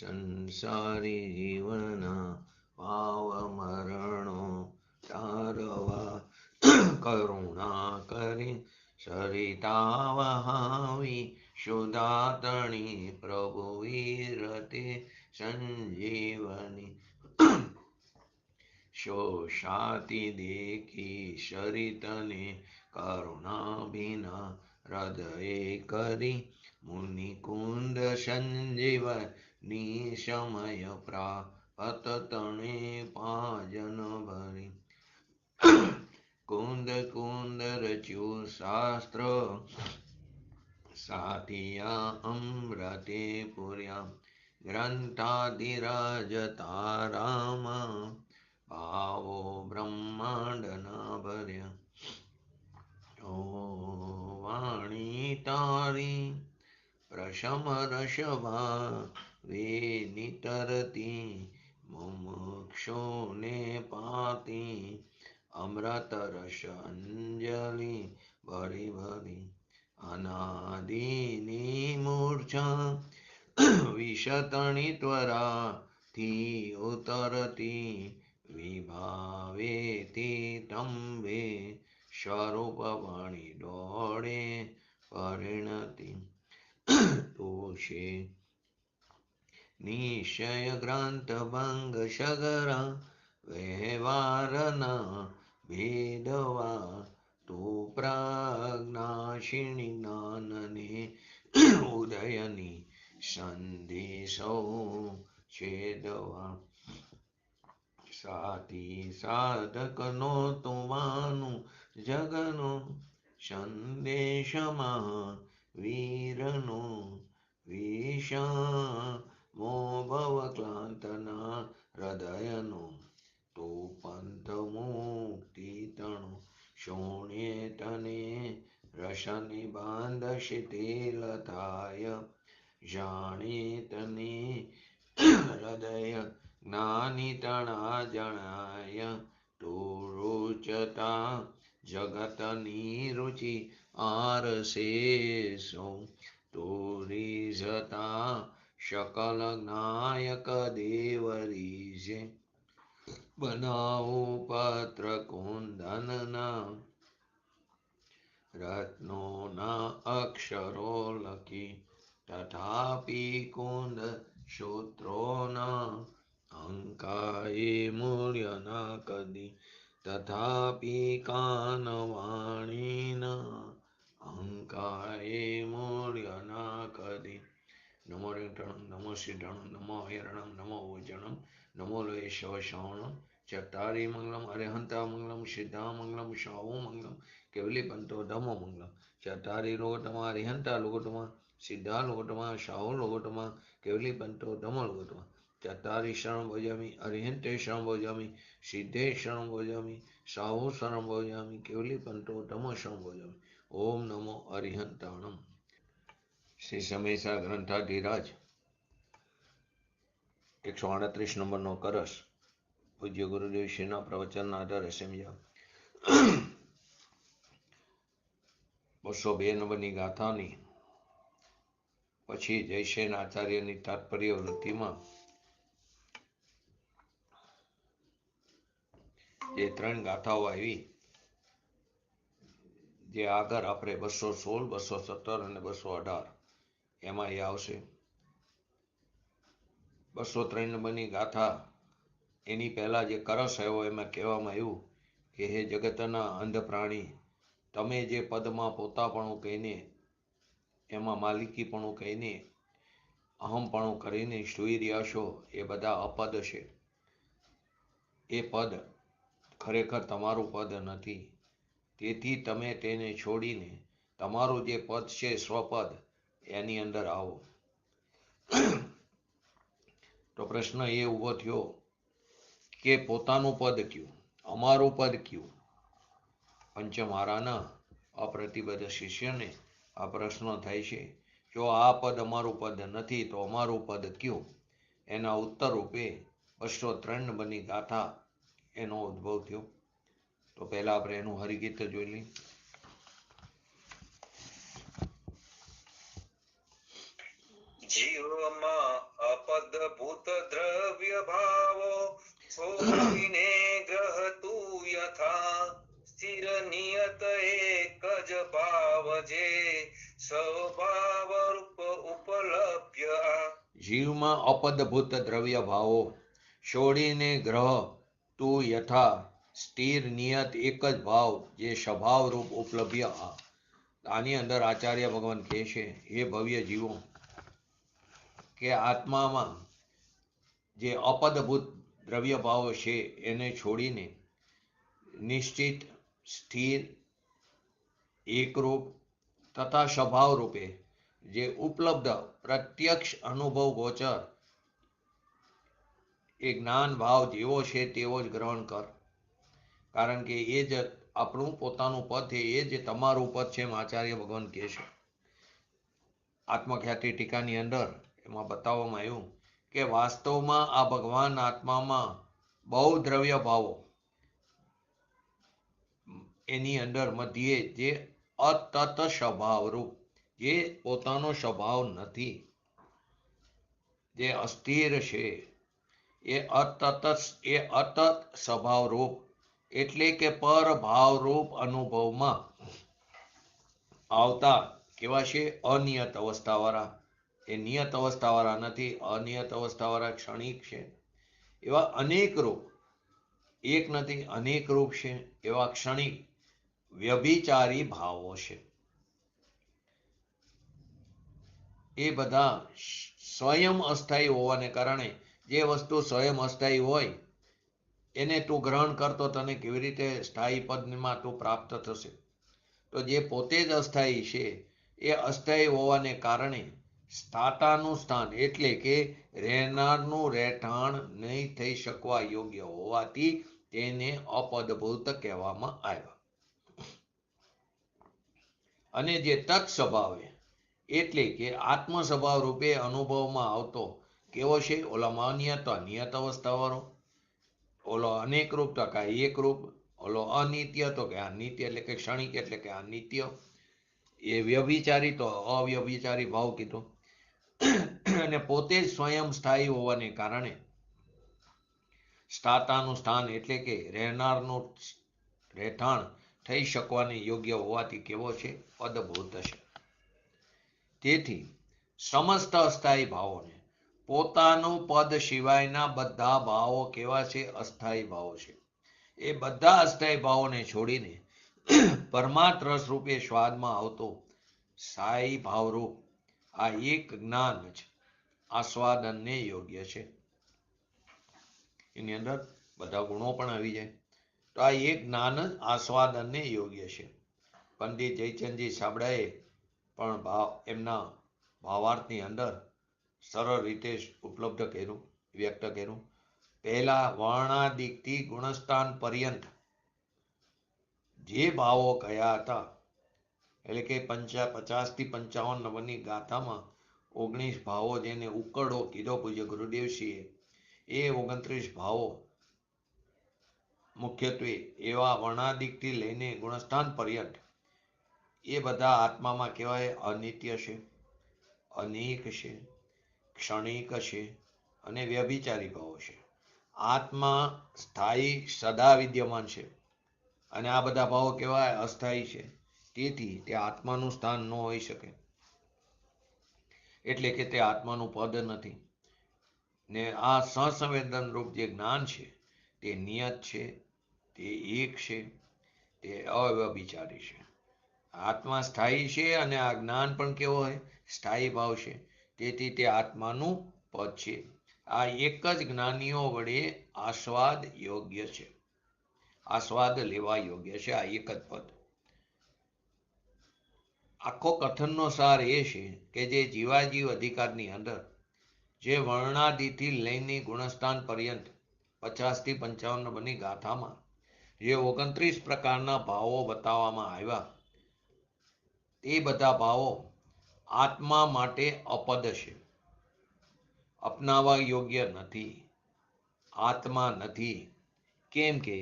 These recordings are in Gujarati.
સંસારી જીવના ભાવ મરણો તારવા કરુણા કરી સરિતા વહાવી સુદાતણી પ્રભુ વીરતે સંજીવની શોષાતી દેખી સરિતને કરુણાભિના હૃદયે કરી મુનિકુંદ સંજીવ નિશમય પ્રાપત તણે પાજન ભરી કુંદ કુંદ રચ્યું શાસ્ત્ર સાતિયા અમૃતે પુર્યા ગ્રંથાધિરાજ તારામાં ભાવો બ્રહ્માંડના ભર્યા ઓ વાણી તારી પ્રશમ રસભા નિતરતી મુમુક્ષુને પાતી અમૃત રસ અંજલિ ભરી ભરી અનાદિની મૂર્છા વિશતણી ત્વરાથી ઉતરતી વિભાવેતી તંબે સ્વરૂપ વાણી દોડે પરિણતિ દોષે નિશ્ચય ગ્રંથ ભંગ સગરા વ્યવહારના ભેદવા તું પ્રજ્ઞાશીણી જ્ઞાનને ઉદયની સંદેશો છેદવા સાથી સાધકનો તુવાનું જગનો સંદેશમાં વીરનો વિષા મોભવ ક્લાંતના હૃદયનો તો પંથ મુક્તિ તણો શોણે તને રસને બાંધશે તેલ થાય જાણે તને હૃદય જ્ઞાની તણા જણાય તો રૂચતા જગતની રુચિ આરશેષો તો રીઝતા શકલ નાયક દેવરીશે બનાવો પત્ર કુંદનના રત્નોના અક્ષરો લખી તથાપી કુંદ સૂત્રોના અંકાએ મૂલ્યના કદી તથાપી કાનવાણીના અંકાએ મૂલ્યના કદી નમો રેટણમ નમો સિદ્ધણમ નમો હિરણમ નમો ઉજ્જણમ નમો લેશવ શ્રવણમ ચટારી મંગલમ અરિહંતા મંગલમ સિદ્ધા મંગલમ શાવો મંગલમ કેવલી પંતો ધમો મંગલમ ચટારી લોકોટમાં અરિહંતા લોકોટમાં સિદ્ધા લોકોટમાં શાવો લોકોટમાં કેવલી પંતો ધમો લોકોટમાં ચટારી શરણ ભોજામી અરિહંતે શરણ ભોજામી સિદ્ધે શરણ ભોજામી શાવો શરણ ભોજામી કેવલી પંતો ધમો શરણ ભોજામી ઓમ નમો અરિહંતાણમ શ્રી સમેસા ગ્રંથાધિરાજ 138 નંબરનો કરસ પૂજ્ય ગુરુદેવ શ્રીના પ્રવચનના આધારે સમજ્યા 202 નંબરની ગાથાની પછી જયસેન આચાર્યની તાત્પર્ય વૃત્તિમાં જે 3 ગાથાઓ આવી જે આગળ આપણે 216, 217 અને 218 એમાં એ આવશે 203 નંબરની ગાથા એની પહેલા જે કરસ આવ્યો એમાં કહેવામાં આવ્યું કે હે જગતના અંધ પ્રાણી તમે જે પદમાં પોતાપણું કહીને એમાં માલિકીપણું કહીને અહમપણું કરીને સૂઈ રહ્યા છો એ બધા અપદ છે. એ પદ ખરેખર તમારું પદ નથી. તેથી તમે તેને છોડીને તમારું જે પદ છે સ્વપદ એની અંદર આવો. તો પ્રશ્ન એ ઊભો થયો કે પોતાનું પદ કયું, અમારું પદ કયું? પંચમહારાના અપ્રતિબદ્ધ શિષ્યને આ પ્રશ્ન થાય છે. જો આ પદ અમારું પદ નથી તો અમારું પદ કયું? એના ઉત્તર રૂપે 203 નંબરની ગાથા એનો ઉદ્ભવ થયો. તો પહેલા આપણે એનું હરિગીત જોઈ લઈએ. જીવમાં અપદભૂત દ્રવ્ય ભાવો છોડીને ગ્રહતું યથા સ્થિર નિયત એક જ ભાવ જે સ્વભાવ રૂપ ઉપલભ્ય. જીવમાં અપદભૂત દ્રવ્ય ભાવો છોડીને ગ્રહ તું યથા સ્થિર નિયત એક જ ભાવ જે સ્વભાવ રૂપ ઉપલબ્ધ. આની અંદર આચાર્ય ભગવાન કહે છે, હે ભવ્ય જીવો, કે આત્મામાં જે અપદભૂત દ્રવ્ય ભાવો છે એને છોડીને નિશ્ચિત, સ્થિર, એકરૂપ તથા સ્વભાવ રૂપે જે ઉપલબ્ધ પ્રત્યક્ષ અનુભવ ગોચર એ જ્ઞાન ભાવ જેવો છે તેવો જ ગ્રહણ કર. કારણ કે એ જ આપણું પોતાનું પદ છે, એ જ તમારું પદ છે એમ આચાર્ય ભગવાન કહે છે. આત્મખ્યાતિ ટીકાની અંદર એમાં બતાવવામાં આવ્યું કે વાસ્તવમાં આ ભગવાન આત્મામાં બહુ દ્રવ્ય ભાવો એની અંદર મધ્યે જે અતત સ્વભાવ રૂપ, જે પોતાનો સ્વભાવ નથી, જે અસ્થિર છે, એ અતત સ્વભાવ રૂપ એટલે કે પર ભાવ રૂપ અનુભવમાં આવતા કેવા છે? અનિયત અવસ્થાવાળા. એ નિયત અવસ્થાવાળા નથી, અનિયત અવસ્થાવાળા ક્ષણિક છે. એવા અનેક રૂપ, એક નથી અનેક રૂપ છે, એવા ક્ષણિક વ્યભિચારી ભાવો છે. એ બધા સ્વયં અસ્થાયી હોવાને કારણે, જે વસ્તુ સ્વયં અસ્થાયી હોય એને તું ગ્રહણ કરતો તને કેવી રીતે સ્થાયી પદમાં તું પ્રાપ્ત થશે? તો જે પોતે જ અસ્થાયી છે એ અસ્થાયી હોવાને કારણે સ્થાતાનું સ્થાન એટલે કે રહેનારનું રહેઠાણ નહીં થઈ શકવા યોગ્ય હોવાથી તેને અપદભૂત કહેવામાં આવ્યા. અને જે તત્ સ્વભાવે એટલે કે આત્મ સ્વભાવ રૂપે અનુભવમાં આવતો કેવો છે? ઓલામાં અનિયત નિયત અવસ્થાવાળો, ઓલો અનેક રૂપ તો કે એક રૂપ, ઓલો અનિત્ય તો કે આ નિત્ય એટલે કે ક્ષણિક એટલે કે આ નિત્ય, એ વ્યભિચારી તો અવ્યભિચારી ભાવ કીધો. અને પોતે જ સ્વયં સ્થાયી હોવાને કારણે સ્થાતાનું સ્થાન એટલે કે રહેનારનું રહેઠાણ થઈ શકવાને યોગ્ય હોવાથી કેવો છે? પદભૂત છે. તેથી સમસ્ત અસ્થાયી ભાવોને પોતાનું પદ સિવાયના બધા ભાવો કેવા છે? અસ્થાયી ભાવો છે. એ બધા અસ્થાયી ભાવોને છોડીને પરમાત્મ રસ રૂપે સ્વાદમાં આવતો સ્થાયી ભાવરૂપ આ એક જ્ઞાન જ આસ્વાદનને યોગ્ય છે. એની અંદર બધા ગુણો પણ આવી જાય. તો આ એક જ્ઞાન જ આસ્વાદનને યોગ્ય છે. પંડિત જયચંદજી સાબડાએ પણ એમના ભાવાર્થની અંદર સરળ રીતે ઉપલબ્ધ કર્યું, વ્યક્ત કર્યું. પહેલા વર્ણાદિકથી ગુણસ્થાન પર્યંત જે ભાવો કયા હતા, એટલે કે 50 થી 55 નંબરની ગાથામાં 19 ભાવો જેને ઉકરડો કીધો પૂજ્ય ગુરુદેવશ્રીએ, એ 29 ભાવો મુખ્યત્વે એવા વર્ણાદિકથી લઈને ગુણસ્થાન પર્યંત એ બધા આત્મામાં કહેવાય અનિત્ય છે, અનેક છે, ક્ષણિક છે અને વ્યભિચારી ભાવો છે. આત્મા સ્થાયી સદા વિદ્યમાન છે અને આ બધા ભાવો કહેવાય અસ્થાયી છે. તેથી તે આત્માનું સ્થાન ન હોઈ શકે, એટલે કે તે આત્માનું પદ નથી. ને આ સસંવેદન રૂપ જે જ્ઞાન છે તે નિયત છે, તે એક છે, તે અવ્યભિચારી છે. આત્મા સ્થાયી છે અને આ જ્ઞાન પણ કેવો હોય? સ્થાયી ભાવ છે. તેથી તે આત્માનું પદ છે. આ એક જ જ્ઞાનીઓ વડે આસ્વાદ યોગ્ય છે, આસ્વાદ લેવા યોગ્ય છે આ એક જ પદ. આખો કથનનો સાર એ છે કે જે જીવાજીવ અધિકારની અંદર જે વર્ણાદિથી લઈને ગુણસ્થાન પર્યંત 50 થી 55 નંબરની ગાથામાં જે 29 પ્રકારના ભાવો બતાવવામાં આવ્યા, તે બધા ભાવો આત્મા માટે અપદ છે, અપનાવવા યોગ્ય નથી, આત્મા નથી. કેમ કે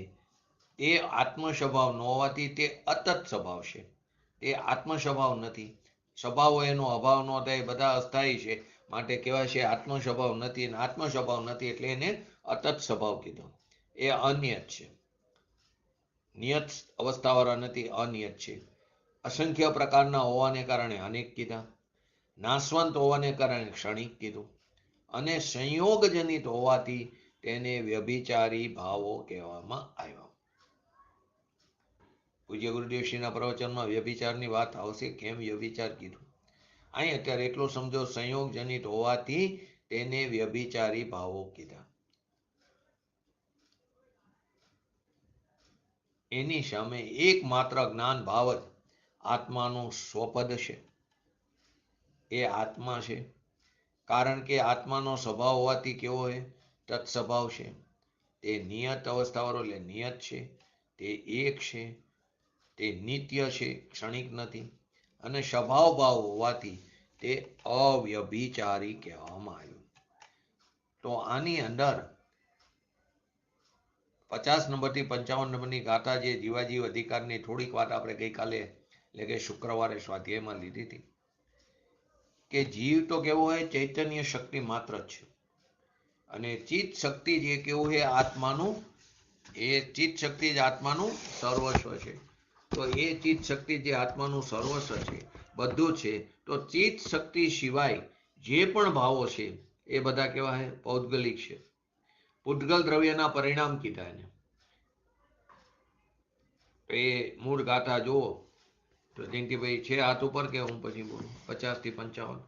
તે આત્મ સ્વભાવ ન હોવાથી તે અતત સ્વભાવ છે, તે આત્મ સ્વભાવ નથી. સ્વભાવ એનો અભાવ ન થાય, બધા અસ્થાયી છે, માટે કહેવાય છે આત્મ સ્વભાવ નથી, અને આત્મ સ્વભાવ નથી એટલે એને અતત સ્વભાવ કીધો. એ અનિયત છે, નિયત અવસ્થાવાળા નથી, અનિયત છે. અસંખ્ય પ્રકારના હોવાને કારણે અનેક કીધા, નાશવંત હોવાને કારણે ક્ષણિક કીધું, અને સંયોગજનિત હોવાથી તેને વ્યભિચારી ભાવો કહેવામાં આવ્યા. પૂજ્ય ગુરુદેવશ્રીના પ્રવચનમાં વ્યભિચારની વાત આવશે, કેમ વ્યભિચાર કીધું. અહીં અત્યારે એટલું સમજો, સંયોગજનિત હોવાથી તેને વ્યભિચારી ભાવો કીધા. એની સામે એકમાત્ર જ્ઞાન ભાવ જ આત્માનું સ્વપદ છે. એ આત્મા છે, કારણ કે આત્માનો સ્વભાવ હોવાથી કેવો હોય? તત્સ્વભાવ છે. તે નિયત અવસ્થાવાળો એટલે નિયત છે, તે એક છે, તે નિત્ય છે, ક્ષણિક નથી, અને સ્વભાવ ભાવ હોવાથી તે અવ્યભિચારી કહેવામાં આવ્યું. તો આની અંદર 50 નંબરથી 55 નંબરની ગાથા જે જીવાજીવ અધિકારની થોડીક વાત આપણે ગઈકાલે એટલે કે શુક્રવારે સ્વાધ્યાયમાં લીધી હતી, કે જીવ તો કેવો હોય? ચૈતન્ય શક્તિ માત્ર જ છે, અને ચિત્ત શક્તિ જે કેવું છે આત્માનું, એ ચિત્ત શક્તિ જ આત્માનું સર્વસ્વ છે. તો એ ચિત્ત શક્તિ જે આત્માનું સર્વસ્વ છે, બધું છે, તો ચિત્ત શક્તિ સિવાય જે પણ ભાવો છે એ બધા કેવા છે? પૌદ્ગલિક છે. પૂતગલ દ્રવ્યના પરિણામ કીધા એને. એ મૂળ ગાથા જુઓ તો જયંતિભાઈ છે હાથ ઉપર કે હું પછી બોલું? 50 થી 55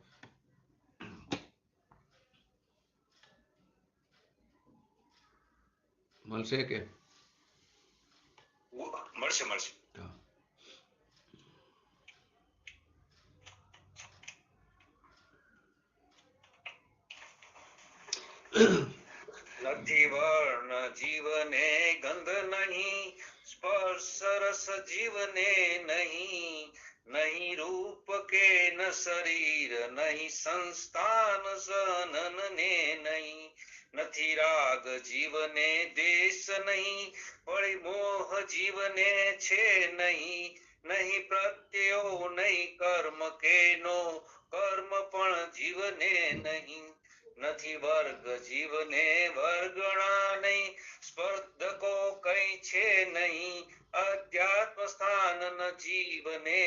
મળશે કે? મળશે. નથી વર્ણ જીવને ગંધ નહીં, સ્પર્શ રસ જીવને નહીં, નહીં રૂપ કે ન શરીર, નહીં સંસ્થાન સનન ને નહીં, નથી રાગ જીવને દેશ નહીં, વળી મોહ જીવને છે નહીં, નહીં પ્રત્યયો નહીં કર્મ કેનો, કર્મ પણ જીવને નહીં, નથી વર્ગ જીવને વર્ગણા નહીં, સ્પર્ધકો કઈ છે નહીં, અધ્યાત્મ સ્થાન ન જીવને,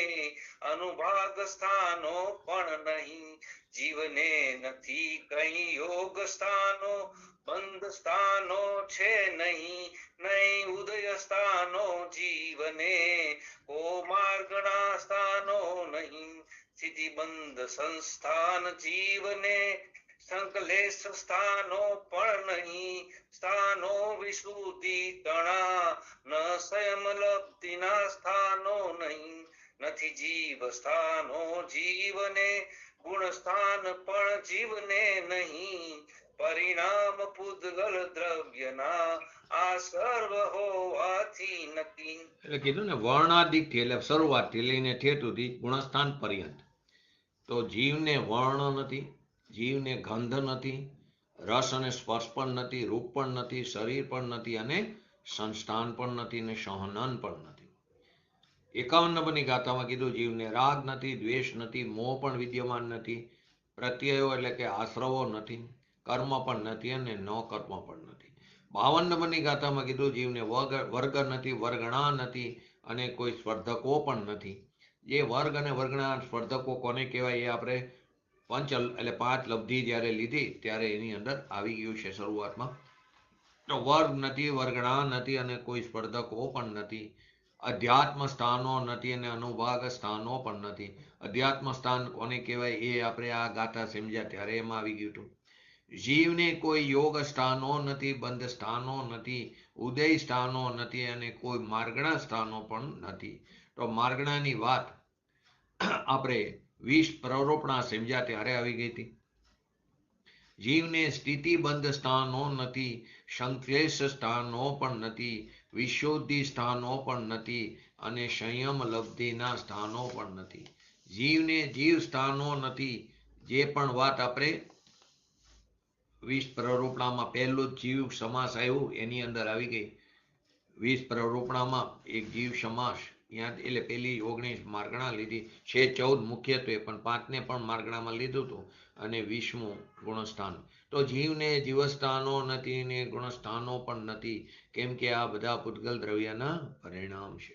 અનુભાગ સ્થાનો પણ નહીં, જીવને નથી કઈ યોગ સ્થાનો, બંધ સ્થાનો છે નહીં, નહીં ઉદય સ્થાનો જીવને, કો માર્ગણા સ્થાનો નહીં, સ્થિતિ બંધ સંસ્થાન જીવને, સંકલેશ સ્થાનો પણ નહીં, સ્થાનો વિશુદ્ધિ તણા, ન સંયમ લબ્ધિના સ્થાનો નહીં, નથી જીવ સ્થાનો જીવને, ગુણ સ્થાન પણ જીવને નહીં, પરિણામ પૂતગલ દ્રવ્યના આ સર્વ હોવાથી નક્કી. એટલે કીધું ને, વર્ણાદિકથી એટલે શરૂઆતથી લઈને ઠેઠ સુધી ગુણસ્થાન પર્યંત. તો જીવને વર્ણ નથી, જીવને ગંધ નથી, રસ અને સ્પર્શ પણ નથી, રૂપ પણ નથી, શરીર પણ નથી, અને સંસ્થાન પણ નથી, અને સહનન પણ નથી. 51 નંબરની ગાથામાં કીધું જીવને રાગ નથી, દ્વેષ નથી, મોહ પણ વિદ્યમાન નથી, પ્રત્યયો એટલે કે આશ્રવો નથી, કર્મ પણ નથી, અને ન કર્મ પણ નથી. 52 નંબરની ગાથામાં કીધું જીવને વર્ગ નથી, વર્ગણા નથી, અને કોઈ સ્પર્ધકો પણ નથી. જે વર્ગ અને વર્ગણા સ્પર્ધકો કોને કહેવાય એ આપણે એટલે 5 લબ્ધિ જ્યારે લીધી ત્યારે એની અંદર આવી ગયું છે શરૂઆતમાં. તો વર્ગ નથી, વર્ગણા નથી, અને કોઈ સ્પર્ધકો પણ નથી. અધ્યાત્મ સ્થાનો નથી, અને અનુભાગ સ્થાનો પણ નથી. અધ્યાત્મ સ્થાન કોને કહેવાય એ આપણે આ ગાથા સમજ્યા ત્યારે એમાં આવી ગયું હતું. જીવને કોઈ યોગ સ્થાનો નથી, બંધ સ્થાનો નથી, ઉદય સ્થાનો નથી, અને કોઈ માર્ગણા સ્થાનો પણ નથી. તો માર્ગણાની વાત આપણે 20 પ્રરોપણા સમજ્યા ત્યારે આવી ગઈ હતી. જીવને સ્થિતિબંધ સ્થાનો નથી, સંક્લેશ સ્થાનો પણ નથી, વિશુદ્ધિ સ્થાનો પણ નથી, અને સંયમ લબ્ધિના સ્થાનો પણ નથી. જીવને જીવ સ્થાનો નથી, જે પણ વાત આપણે 20 પ્રરોપણામાં પહેલું જ જીવ સમાસ આવ્યું એની અંદર આવી ગઈ. 20 પ્રરોપણામાં એક જીવ સમાસ એટલે પેલી 19 માર્ગણા લીધી છે, 14 મુખ્યત્વે, પણ 5ને પણ માર્ગણામાં લીધું હતું. અને 20મું ગુણસ્થાન. તો જીવને જીવસ્થાનો નથી ને ગુણસ્થાનો પણ નથી, કેમ કે આ બધા પૂતગલ દ્રવ્યના પરિણામ છે.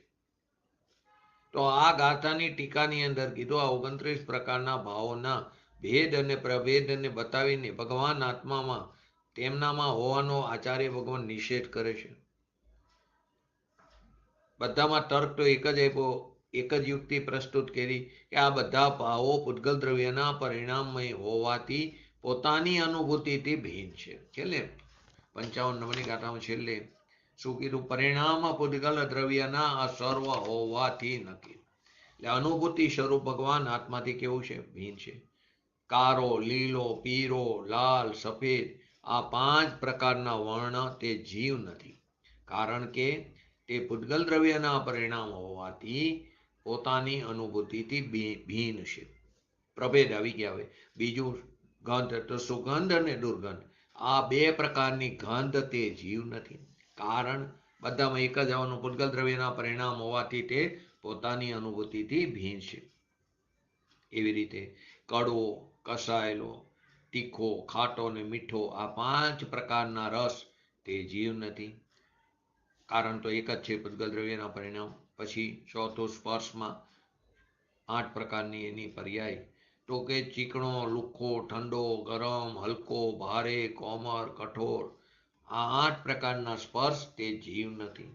તો આ ગાથાની ટીકાની અંદર કીધું આ 29 પ્રકારના ભાવોના ભેદ અને પ્રભેદને બતાવીને ભગવાન આત્મામાં તેમનામાં હોવાનો આચાર્ય ભગવાન નિષેધ કરે છે. બધામાં તર્ક તો એક જ આપ્યો, એક જ યુક્તિ પ્રસ્તુત કરી કે આ બધા ભાવો પૂતગલ દ્રવ્યના પરિણામમય હોવાથી પોતાની અનુભૂતિથી ભિન્ન છે. છેલ્લે 55 નંબરની ગાથામાં છેલ્લે શું કીધું? પરિણામ પૂતગલ દ્રવ્યના અસર્વ હોવાથી નક્કી. એટલે અનુભૂતિ સ્વરૂપ ભગવાન આત્માથી કેવું છે? ભિન્ન છે. કારો, લીલો, પીરો, લાલ, સફેદ આ 5 પ્રકારના વર્ણ તે જીવ નથી, કારણ કે તે પૂતગલ દ્રવ્યના પરિણામ હોવાથી પોતાની અનુભૂતિથી ભિન્ન છે. પ્રભેદ આવી ગયા. હવે બીજું ગંધ, તો સુગંધ અને દુર્ગંધ આ 2 પ્રકારની ગંધ તે જીવ નથી, કારણ બધામાં એક જ આવવાનું પૂતગલ દ્રવ્યના પરિણામ હોવાથી તે પોતાની અનુભૂતિથી ભિન્ન છે. એવી રીતે કડવો, કસાયેલો, તીખો, ખાટો અને મીઠો આ 5 પ્રકારના રસ તે જીવ નથી, કારણ તો એક જ છે પૂતગલ દ્રવ્યના પરિણામ. પછી ચોથું સ્પર્શમાં 8 પ્રકારની એની પર્યાય, તો કે ચીકણો, લુખ્ખો, ઠંડો, ગરમ, હલકો, ભારે, કોમળ, કઠોર આ 8 પ્રકારના સ્પર્શ તે જીવ નથી.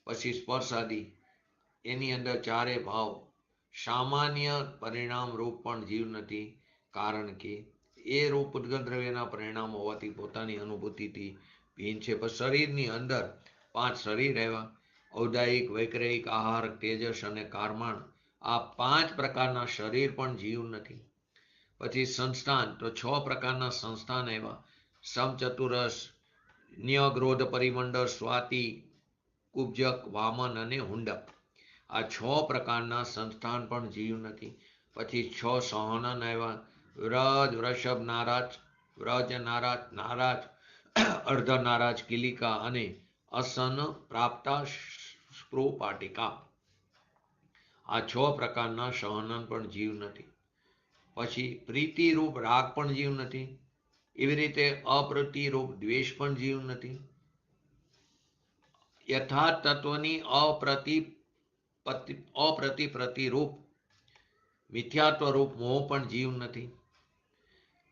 પછી સ્પર્શ આદિ એની અંદર 4 ભાવ સામાન્ય પરિણામ રૂપ પણ જીવ નથી, કારણ કે એ રૂપ પૂતગલ દ્રવ્યના પરિણામ હોવાથી પોતાની અનુભૂતિથી ભિન્ન છે. પણ શરીરની અંદર 5 શરીર આવ્યા, ઔદાયિક, વૈક્રયિક, આહાર, તેજસ અને કારમાણ આ 5 પ્રકારના શરીર પણ જીવ નથી. પછી સંસ્થાન, તો 6 પ્રકારના સંસ્થાન આવ્યા, સમચતુરસ, ન્યગ્રોધ પરિમંડળ, સ્વાતિ, કુબ્જક, વામન અને હુંડક આ 6 પ્રકારના સંસ્થાન પણ જીવ નથી. પછી 6 સહનન આવ્યા, વ્રજ, વૃષભ, નારાજ, વ્રજ, નારાજ, નારાજ, અર્ધ નારાજ, કિલિકા અને અસન પ્રાપ્તા સ્પૃપાટિકા આ 6 પ્રકારના સહનન પણ જીવ નથી. પછી પ્રીતિરૂપ રાગ પણ જીવ નથી. એવી રીતે અપ્રતિરૂપ દ્વેષ પણ જીવ નથી. યથાર્થ તત્વની અપ્રતિપ્રતિરૂપ મિથ્યાત્વ રૂપ મોહ પણ જીવ નથી.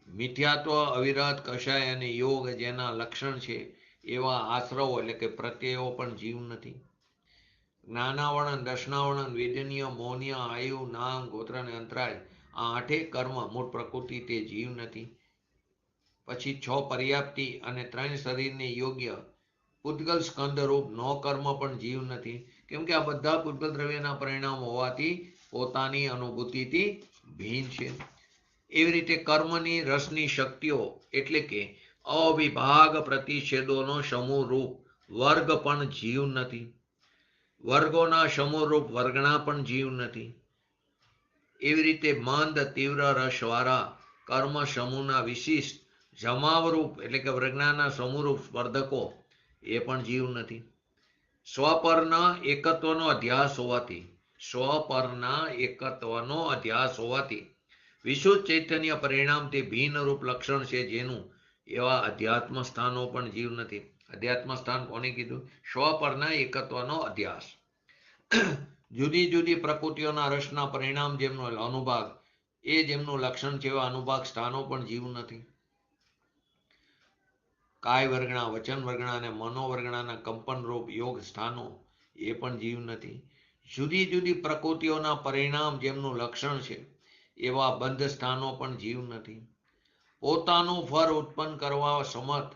મિથ્યાત્વ, અવિરત, કષાય અને યોગ જેના લક્ષણ છે એવા આશ્રવો એટલે કે પ્રત્યયો પણ જીવ નથી. જ્ઞાનાવર્ણન, દર્શનાવર્ણન, વેદનીય, મૌન્ય, આયુ, નામ, ગોત્ર અને અંતરાય આ 8 કર્મ મૂળ પ્રકૃતિ તે જીવ નથી. પછી 6 પર્યાપ્તિ અને 3 શરીરને યોગ્ય પૂતગલ સ્કંદરૂપ 9 કર્મ પણ જીવ નથી, કેમ કે આ બધા પૂતગલ દ્રવ્યના પરિણામ હોવાથી પોતાની અનુભૂતિથી ભિન્ન છે. એવી રીતે કર્મની રસની શક્તિઓ એટલે કે અવિભાગ પ્રતિષેધોનો સમૂહ રૂપ વર્ગ પણ જીવ નથી. વર્ગોના સમૂહ રૂપ વર્ગણા પણ જીવ નથી. એવી રીતે મંદ તીવ્ર રસવાળા કર્મ સમૂહના વિશિષ્ટ જમાવરૂપ એટલે કે વર્ગણાના સમૂહરૂપ સ્પર્ધકો એ પણ જીવ નથી. સ્વપરના એકત્વનો અધ્યાસ હોવાથી વિશુદ્ધ ચૈતન્ય પરિણામ તે ભિન્ન રૂપ લક્ષણ છે, જેનું એવા અધ્યાત્મ સ્થાનો પણ જીવ નથી. અધ્યાત્મ સ્થાન કોને કીધું? સ્વપરના એકત્વનો અધ્યાસ. જુદી જુદી પ્રકૃતિઓના રસના પરિણામ જેમનો અનુભાગ એ જેમનું લક્ષણ છે એવા અનુભાગ સ્થાનો પણ જીવ નથી. કાય વર્ગણા, વચન વર્ગણા અને મનોવર્ગણાના કંપનરૂપ યોગ સ્થાનો એ પણ જીવ નથી. જુદી જુદી પ્રકૃતિઓના પરિણામ જેમનું લક્ષણ છે એવા બંધ સ્થાનો પણ જીવ નથી. પોતાનું ફળ ઉત્પન્ન કરવા સમર્થ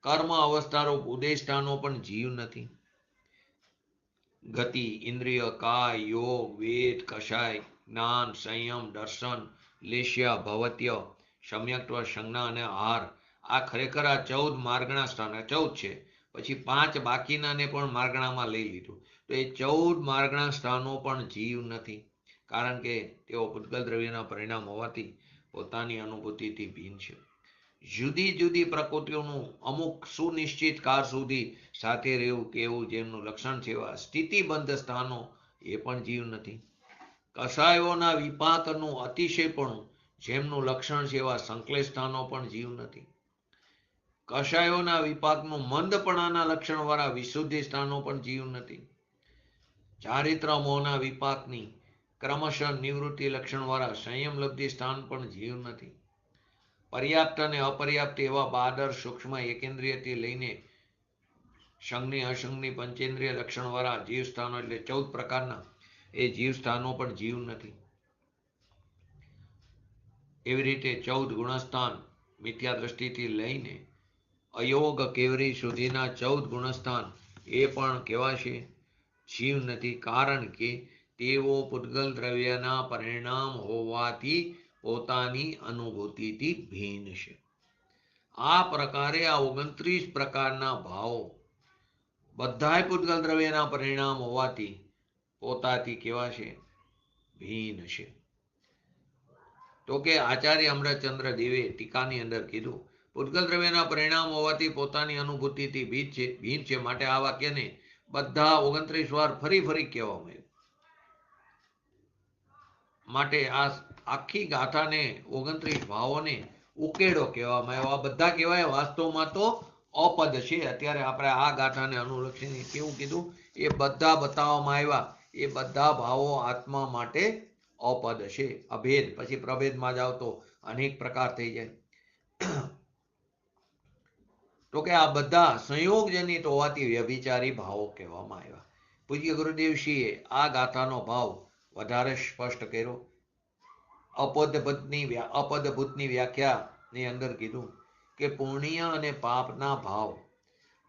કર્મ અવસ્થારૂપ ઉદય સ્થાનો પણ જીવ નથી. ગતિ, ઇન્દ્રિય, કાય, યોગ, વેદ, કષાય, જ્ઞાન, સંયમ, દર્શન, લેશ્યા, ભવત્ય, સમ્યક્ત્વ, સંજ્ઞા અને આહાર આ ખરેખર આ 14 માર્ગણા સ્થાન 14 છે. પછી 5 બાકીનાને પણ માર્ગણામાં લઈ લીધું, તો એ 14 માર્ગણા સ્થાનો પણ જીવ નથી, કારણ કે તેઓ પૂતગલ દ્રવ્યના પરિણામ હોવાથી પોતાની અનુભૂતિથી ભિન્ન છે. જુદી જુદી પ્રકૃતિઓનું અમુક સુનિશ્ચિત કાળ સુધી સાથે રહેવું કેવું જેમનું લક્ષણ છે એવા સ્થિતિબંધ સ્થાનો એ પણ જીવ નથી. કષાયોના વિપાકનું અતિશયપણું જેમનું લક્ષણ છે એવા સંકલેશ સ્થાનો પણ જીવ નથી. કષાયોના વિપાકનું મંદપણાના લક્ષણવાળા વિશુદ્ધિ સ્થાનો પણ જીવ નથી. ચારિત્ર મોહના વિપાકની ક્રમશઃ નિવૃત્તિ લક્ષણવાળા સંયમ લબ્ધિ સ્થાન પણ જીવ નથી. પર્યાપ્ત અને અપર્યાપ્ત એવા બાદર સૂક્ષ્મ એકેન્દ્રિયથી લઈને સંઘની અસંઘની પંચેન્દ્રિય લક્ષણવાળા જીવ સ્થાનો એટલે 14 પ્રકારના એ જીવ સ્થાનો પણ જીવ નથી. એવી રીતે 14 ગુણસ્થાન મિથ્યા દ્રષ્ટિથી લઈને અયોગ કેવરી સુધીના 14 ગુણસ્થાન એ પણ કેવા છે? જીવ નથી. કારણ કે તેઓ પૂતગલ દ્રવ્યના પરિણામ હોવાથી પોતાની અનુભૂતિથી ભિન્ન છે. આ પ્રકારે આ 29 પ્રકારના ભાવો બધાય પૂતગલ દ્રવ્યના પરિણામ હોવાથી પોતાથી કેવા છે? ભિન્ન છે. તો કે આચાર્ય અમરચંદ્ર દેવે ટીકાની અંદર કીધું પૂતગલ દ્રવ્યના પરિણામ હોવાથી પોતાની અનુભૂતિથી ભિન્ન છે. માટે આ વાક્યને બધા 29 વાર ફરી કહેવામાં આવ્યું. માટે આ આખી ગાથાને 29 ભાવોને ઉકેડો કહેવામાં આવ્યો. આ બધા કહેવાય વાસ્તવમાં તો અપદ છે. અત્યારે આપણે આ ગાથાને અનુલક્ષીને કેવું કીધું? એ બધા બતાવવામાં આવ્યા. એ બધા ભાવો આત્મા માટે અપદ છે. અભેદ. પછી પ્રભેદમાં જાવ તો અનેક પ્રકાર થઈ જાય. તો કે આ બધા સંયોગજનિત હોવાથી વ્યભિચારી ભાવો કહેવામાં આવ્યા. પૂજ્ય ગુરુદેવશ્રીએ આ ગાથાનો ભાવ વધારે સ્પષ્ટ કર્યો. અપદભૂતની વ્યાખ્યાની અંદર કીધું કે પુણ્ય અને પાપના ભાવ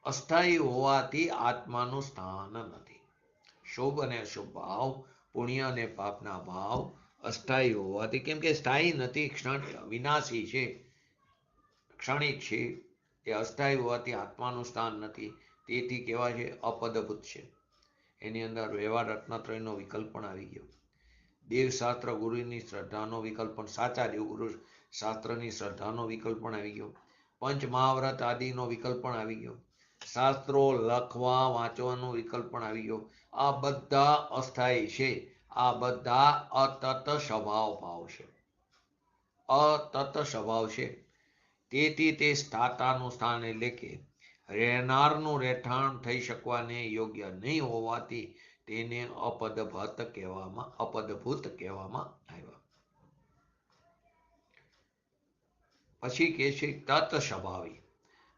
અસ્થાયી હોવાથી આત્માનું સ્થાન નથી. શુભ અને અશુભ ભાવ, પુણ્ય અને પાપના ભાવ અસ્થાયી હોવાથી, કેમ કે સ્થાયી નથી, વિનાશી છે, ક્ષણિક છે, એ અસ્થાયી હોવાથી આત્માનું સ્થાન નથી. તેથી કહેવાય છે અપદભૂત છે. એની અંદર વ્યવહાર રત્નત્રયનો વિકલ્પ પણ આવી ગયો. દેવશાસ્ત્ર ગુરુની શ્રદ્ધાનો વિકલ્પ પણ, સાચા દેવગુરુ શાસ્ત્રની શ્રદ્ધાનો વિકલ્પ પણ આવી ગયો. પંચ મહાવ્રત આદિનો વિકલ્પ પણ આવી ગયો. શાસ્ત્રો લખવા વાંચવાનો વિકલ્પ પણ આવી ગયો. આ બધા અસ્થાયી છે. આ બધા અતત સ્વભાવ ભાવ છે. અતત સ્વભાવ છે. તેથી તે સ્થાતાનું સ્થાન એટલે કે રહેનારનું રહેઠાણ થઈ શકવાને યોગ્ય નહીં હોવાથી તેને અપદભૂત કહેવામાં આવ્યા. પછી કે છે તત સ્વભાવી.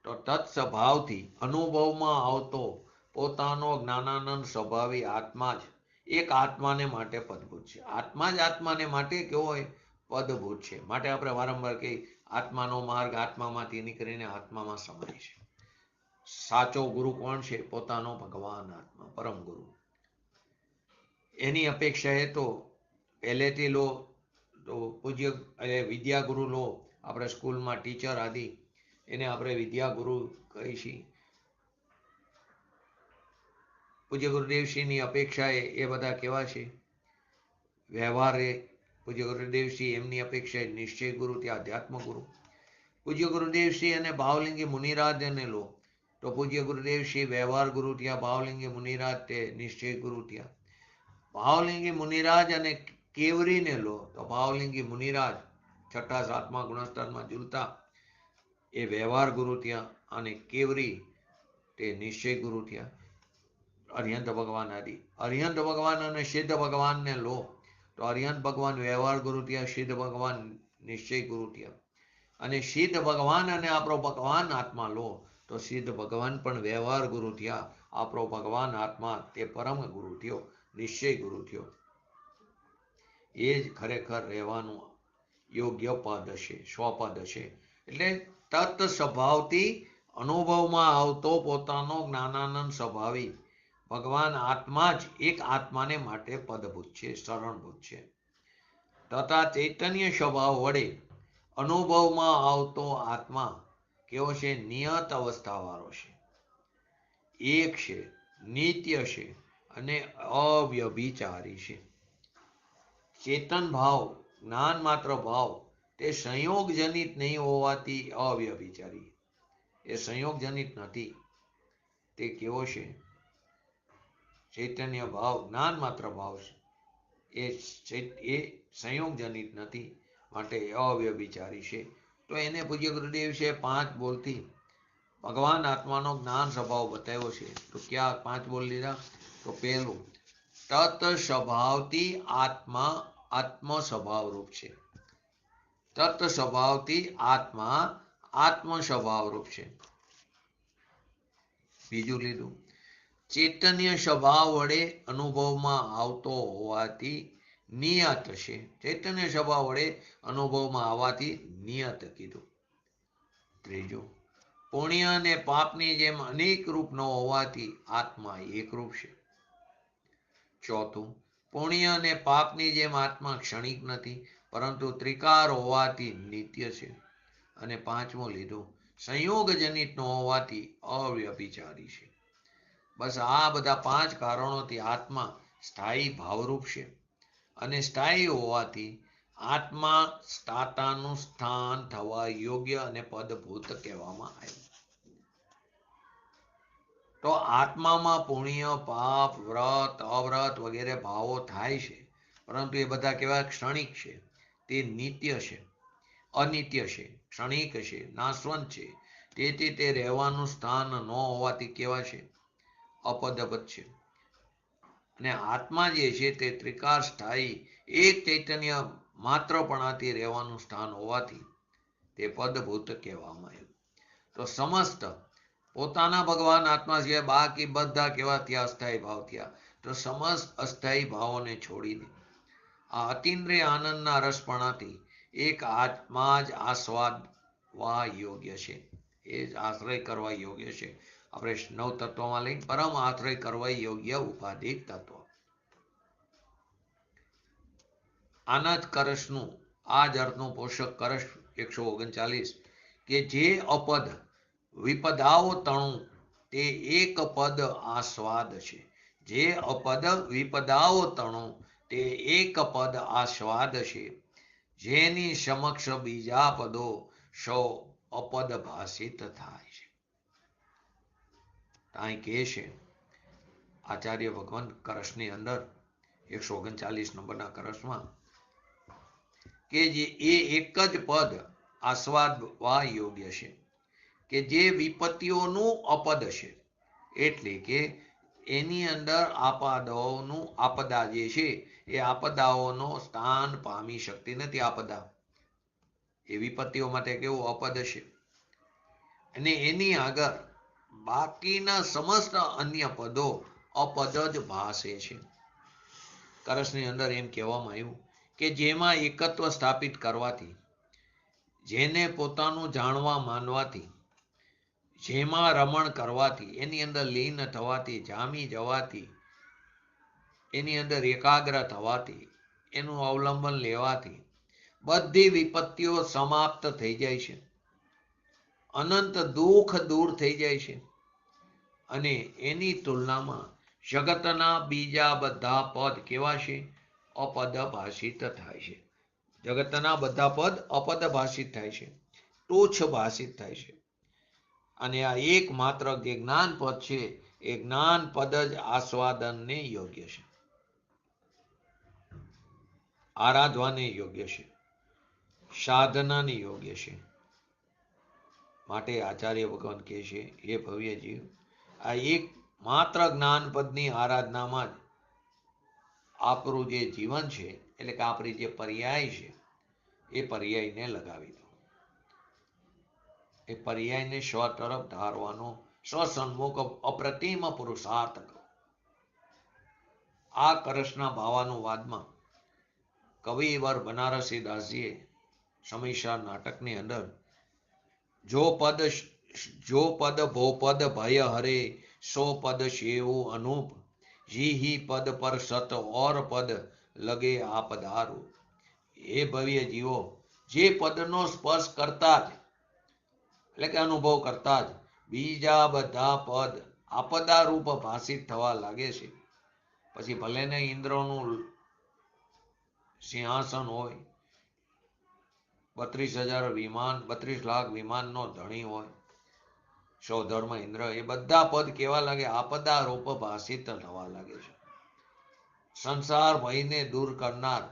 તો તત સ્વભાવથી અનુભવમાં આવતો પોતાનો જ્ઞાનાનંદ સ્વભાવી આત્મા જ એક આત્માને માટે પદભૂત છે. આત્મા જ આત્માને માટે કેવો હોય? પદભૂત છે. માટે આપણે વારંવાર કહીએ આત્માનો માર્ગ આત્મામાંથી નીકળીને આત્મામાં સમાય છે. સાચો ગુરુ કોણ છે? પોતાનો ભગવાન આત્મા, પરમ ગુરુ. એની અપેક્ષા એ તો પહેલેથી લો તો પૂજ્ય વિદ્યાગુરુ લો. આપણે સ્કૂલમાં ટીચર આદિ એને આપણે વિદ્યાગુરુ કહી છીએ. પૂજ્ય ગુરુદેવશ્રીની અપેક્ષા એ બધા કેવા છે? વ્યવહારે પૂજ્ય ગુરુદેવશ્રી એમની અપેક્ષા નિશ્ચય ગુરુ ત્યાં અધ્યાત્મ ગુરુ. પૂજ્ય ગુરુદેવશ્રી અને ભાવલિંગી મુનિરાજ ને લો તો પૂજ્ય ગુરુદેવશ્રી વ્યવહાર ગુરુ ત્યાં, ભાવલિંગી મુનિરાજ તે નિશ્ચય ગુરુ ત્યાં. ભાવલિંગી મુનિરાજ અને કેવરીને લો તો ભાવલિંગી મુનિરાજ 6ઠા 7મા ગુણસ્થાનમાં ઝૂલતા એ વ્યવહાર ગુરુ ત્યાં, અને કેવરી તે નિશ્ચય ગુરુ ત્યાં. અરિહંત ભગવાન આદિ. અરિહંત ભગવાન અને સિદ્ધ ભગવાનને લો તો અરિહંત ભગવાન વ્યવહાર ગુરુ ત્યાં, સિદ્ધ ભગવાન નિશ્ચય ગુરુ ત્યાં. અને સિદ્ધ ભગવાન અને આપણો ભગવાન આત્મા લો તો સિદ્ધ ભગવાન પણ વ્યવહાર ગુરુ થયા. આપણો ભગવાન આત્મા તે પરમ ગુરુ થયો, નિશ્ચય ગુરુ થયો. એ જ ખરેખર રહેવાનું યોગ્ય પદ છે, સ્વપદ છે. એટલે તત સ્વભાવથી અનુભવમાં આવતો પોતાનો જ્ઞાનાનંદ સ્વભાવી ભગવાન આત્મા જ એક આત્માને માટે પદભૂત છે, શરણભૂત છે. તથા ચૈતન્ય સ્વભાવ વડે અનુભવમાં આવતો આત્મા કેવો છે? નિયત અવસ્થાવાળો છે, એક છે, નિત્ય છે અને અવ્યભિચારી છે. ચેતન ભાવ, જ્ઞાન માત્ર ભાવ તે સંયોગજનિત નહીં હોવાથી અવ્યભિચારી. એ સંયોગજનિત નથી. તે કેવો છે? ચૈતન્ય ભાવ જ્ઞાન માત્ર ભાવ છે. એ સંયોગજનિત નથી. માટે અવ્યભિચારી છે. તો એને પૂજ્ય ગુરુદેવ છે 5 બોલથી ભગવાન આત્માનો જ્ઞાન સ્વભાવ બતાવ્યો છે. તો ક્યાં 5 બોલ લીધા? તો પહેલું, તત સ્વભાવથી આત્મા આત્મ સ્વભાવ રૂપ છે. તત સ્વભાવથી આત્મા આત્મ સ્વભાવ રૂપ છે. બીજું લીધું, ચૈતન્ય સ્વભાવ વડે અનુભવમાં આવતો હોવાથી નિયત છે. ચૈતન્ય સ્વભાવ વડે અનુભવમાં આવવાથી નિયત કીધું. ત્રીજું, પુણ્ય અને પાપની જેમ અનેક રૂપ ન હોવાથી આત્મા એક રૂપ છે. ચોથું, પુણ્ય અને પાપની જેમ આત્મા ક્ષણિક નથી, પરંતુ ત્રિકાર હોવાથી નિત્ય છે. અને પાંચમું લીધું, સંયોગ જનિત ન હોવાથી અવ્યભિચારી છે. બસ આ બધા 5 કારણોથી આત્મા સ્થાયી ભાવરૂપ છે. અને સ્થાયી હોવાથી આત્મા સ્થાતાનું સ્થાન થવા યોગ્ય અને પદભૂત કહેવામાં આવ્યું. તો આત્મામાં પુણ્ય, પાપ, વ્રત, અવ્રત વગેરે ભાવો થાય છે, પરંતુ એ બધા કેવા? ક્ષણિક છે. તે નિત્ય છે, અનિત્ય છે, ક્ષણિક છે, નાશવંત છે. તેથી તે રહેવાનું સ્થાન ન હોવાથી કેવા છે? અપદવત છે. અને આત્મા જે છે તે ત્રિકાર સ્થાયી એક ચૈતન્ય માત્રપણાથી રહેવાનું સ્થાન હોવાથી તે પદભૂત કહેવામાં આવ્યું. તો સમસ્ત પોતાના ભગવાન આત્મા સિવાય બાકી બધા કેવા થયા? અસ્થાયી ભાવ થયા. તો સમસ્ત અસ્થાયી ભાવોને છોડીને આ અતિન્દ્રિય આનંદના રસપણાથી એક આત્મા જ આસ્વાદવા યોગ્ય છે. એ જ આશ્રય કરવા યોગ્ય છે. આપણે 9 તત્વમાં લઈને પરમ આશ્રય કરવા યોગ્ય ઉપાધિક તત્વ. આના જ કરશનું આ જ અર્થનું પોષક કરશ 139 કે જે અપદ વિપદાઓ તણું તે એક પદ આસ્વાદ છે. જે અપદ વિપદાઓ તણું તે એક પદ આસ્વાદ છે. જેની સમક્ષ બીજા પદો સૌ અપદ ભાષિત થાય છે. અહીં કહે છે આચાર્ય ભગવાન કરશની અંદર 139 નંબરના કરશમાં કે જે એક જ પદ આસ્વાદવા યોગ્ય છે કે જે વિપત્તિઓનું અપદ છે. એટલે કે એની અંદર આપદા જે છે એ આપદાઓનો સ્થાન પામી શકતી નથી. આપદા એ વિપત્તિઓ માટે કેવું? અપદ છે. અને એની આગળ બાકીના સમસ્ત અન્ય પદો અપદ જ ભાષે છે. કરશની અંદર એમ કહેવામાં આવ્યું કે જેમાં એકત્વ સ્થાપિત કરવાથી, જેને પોતાનું જાણવા માનવાથી, જેમાં રમણ કરવાથી, એની અંદર લીન થવાથી, જામી જવાથી, એની અંદર એકાગ્ર થવાથી, એનું અવલંબન લેવાથી બધી વિપત્તિઓ સમાપ્ત થઈ જાય છે. અનંત દુઃખ દૂર થઈ જાય છે. અને એની તુલનામાં જગતના બીજા બધા પદ કેવા છે? અપદ ભાષિત થાય છે. જગતના બધા પદ અપદ ભાષિત થાય છે, તુચ્છ ભાષિત થાય છે. અને આ એકમાત્ર જે જ્ઞાન પદ છે એ જ્ઞાન પદ જ આસ્વાદનને યોગ્ય છે, આરાધવાને યોગ્ય છે, સાધનાને યોગ્ય છે. માટે આચાર્ય ભગવાન કહે છે, હે ભવ્ય જીવ, આ એક માત્ર જ્ઞાનપદની આરાધનામાં જ આપણું જે જીવન છે, એટલે કે આપણી જે પર્યાય છે, એ પર્યાયને લગાવી દો. એ પર્યાયને સ્વ તરફ ધારવાનો સ્વસન્મુખ અપ્રતિમ પુરુષાર્થ કરો. આ કરશના ભાવાનુવાદમાં કવિવર બનારસી દાસજીએ સમયસાર નાટકની અંદર જો પદ ભોપદ ભય હરે સો પદ શેવું અનુપ જી પદ પર સત ઓર પદ લગે આપદારું. એ ભવ્ય જીવો, જે પદનો સ્પર્શ કરતા જ એટલે કે અનુભવ કરતા જ બીજા બધા પદ આપદા રૂપ ભાષિત થવા લાગે છે. પછી ભલે ને ઇન્દ્રનું સિંહાસન હોય, 32,000 વિમાન, 32 લાખ વિમાનનો ધણી હોય, સૌધર્મ ઇન્દ્ર, એ બધા પદ કેવા લાગે? આપદા રૂપ ભાષિત થવા લાગે છે. સંસાર ભયને દૂર કરનાર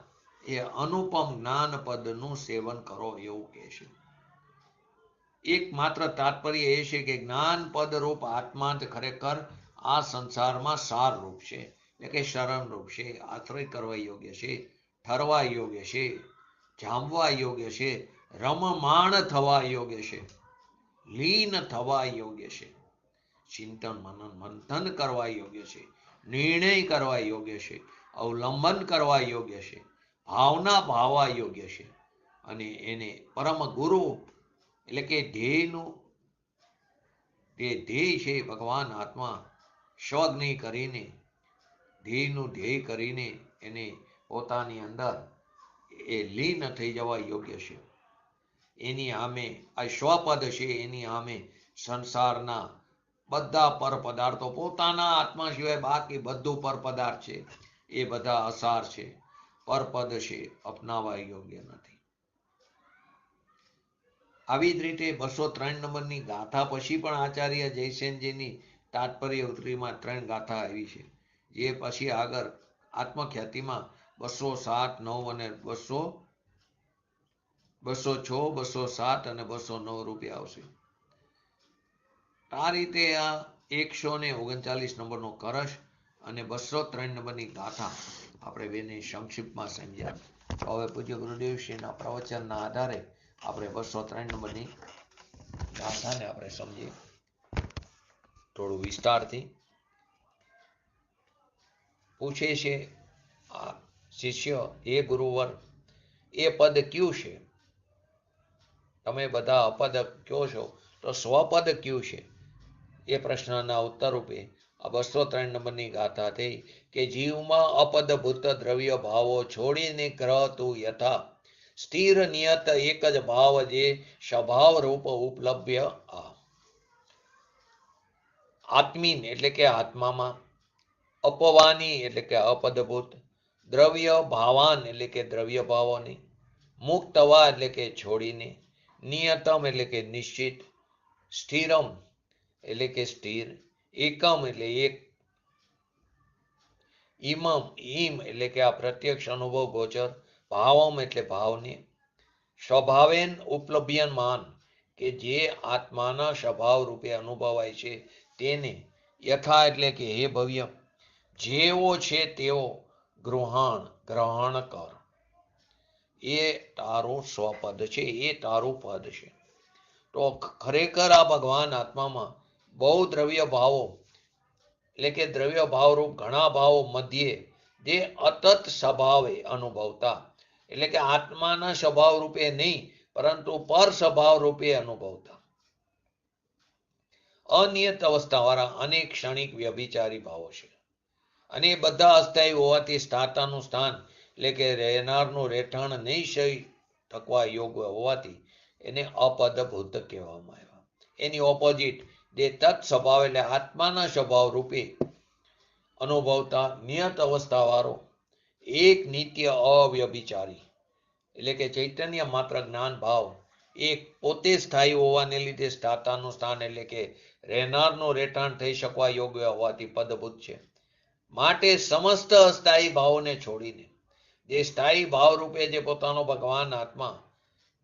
એ અનુપમ જ્ઞાન પદનું સેવન કરો એવું કહે છે. એકમાત્ર તાત્પર્ય એ છે કે જ્ઞાન પદ રૂપ આત્મા જ ખરેખર આ સંસારમાં સાર રૂપ છે, એટલે કે શરણ રૂપ છે, આશ્રય કરવા યોગ્ય છે, ઠરવા યોગ્ય છે, જામવા યોગ્ય છે, રમમાણ થવા યોગ્ય છે, લીન થવા યોગ્ય છે, ચિંતન મનન મંથન કરવા યોગ્ય છે, નિર્ણય કરવા યોગ્ય છે, અવલંબન કરવા યોગ્ય છે, ભાવના ભાવવા યોગ્ય છે, અને એને પરમ ગુરુ એટલે કે ધ્યેયનું તે ધ્યેય છે ભગવાન આત્મા સ્વજ્ઞ કરીને ધ્યેયનું ધ્યેય કરીને એને પોતાની અંદર એ લીન થઈ જવા યોગ્ય છે. એની સામે આ સ્વપદ છે, એની સામે સંસારના બધા પર પદાર્થો પોતાના આત્મા સિવાય બાકી બધું પર પદાર્થ છે, એ બધા અસાર છે, પરપદ છે, અપનાવવા યોગ્ય નથી. આવી જ રીતે 203 નંબરની ગાથા પછી પણ આચાર્ય જયસેનજીની તાત્પર્ય ઉત્તરીમાં 3 ગાથા આવી છે, જે પછી આગળ આત્મખ્યાતિમાં 207, 9 અને 206, 207 અને 209 રૂપિયા આવશે. આ રીતે આ 139 નંબરનો કરશ અને 203 નંબરની ગાથા આપણે બેને સંક્ષિપ્તમાં સમજ્યા. હવે પૂજ્ય ગુરુદેવશ્રીના પ્રવચનના આધારે આપણે 203 નંબરની ગાથાને આપણે સમજીએ થોડું વિસ્તારથી. પૂછે છે આ શિષ્ય, એ ગુરુવર એ પદ કયું છે? તમે બધા અપદ કહો છો તો સ્વપદ કયું છે? એ પ્રશ્નના ઉત્તર રૂપે આ 203 નંબરની ગાથા થઈ કે જીવમાં અપદભૂત દ્રવ્ય ભાવો છોડીને ગ્રહ તું યથા સ્થિર નિયત એક જ ભાવ જે સ્વભાવ રૂપ ઉપલબ્ધ આ. આત્મીન એટલે કે આત્મામાં, અપવાની એટલે કે અપદભૂત, દ્રવ્ય ભાવાન એટલે કે દ્રવ્ય ભાવોની, મુક્તવા એટલે કે છોડીને, નિયતમ એટલે કે નિશ્ચિત, સ્થિરમ એટલે કે સ્થિર, એકમ એટલે એક, ઇમમ એટલે કે આ પ્રત્યક્ષ અનુભવ ગોચર, ભાવમ એટલે ભાવને, સ્વભાવેન ઉપલબ્ધ્યમાન કે જે આત્માના સ્વભાવ રૂપે અનુભવાય છે તેને, યથા એટલે કે હે ભવ્ય, જેવો છે તેવો ગ્રહણ કર. એ તારું સ્વપદ છે, એ તારું પદ છે. તો ખરેખર આ ભગવાન આત્મામાં બહુ દ્રવ્ય ભાવો એટલે કે દ્રવ્ય ભાવરૂપ ઘણા ભાવો મધ્યે જે અતત સ્વભાવે અનુભવતા એટલે કે આત્માના સ્વભાવ રૂપે નહીં પરંતુ પર સ્વભાવ રૂપે અનુભવતા અનિયત અવસ્થાવાળા અનેક ક્ષણિક વ્યભિચારી ભાવો છે. અને એ બધા અસ્થાયી હોવાથી સ્થાતાનું સ્થાન એટલે કે રહેનારનું રહેઠાણ નહીં સહી ટકવા યોગ્ય હોવાથી એને અપદભૂત કહેવામાં આવ્યા. એની ઓપોઝિટ જે તત્ સ્વભાવ એટલે આત્માના સ્વભાવ રૂપે અનુભવતા નિયત અવસ્થાવાળો એક નિત્ય અવ્યભિચારી એટલે કે ચૈતન્ય માત્ર જ્ઞાન ભાવ એક પોતે સ્થાયી હોવાને લીધે સ્થાતાનું સ્થાન એટલે કે રહેનારનું રહેઠાણ થઈ શકવા યોગ્ય હોવાથી પદભૂત છે. માટે સમસ્ત અસ્થાયી ભાવોને છોડીને જે સ્થાયી ભાવ રૂપે જે પોતાનો ભગવાન આત્મા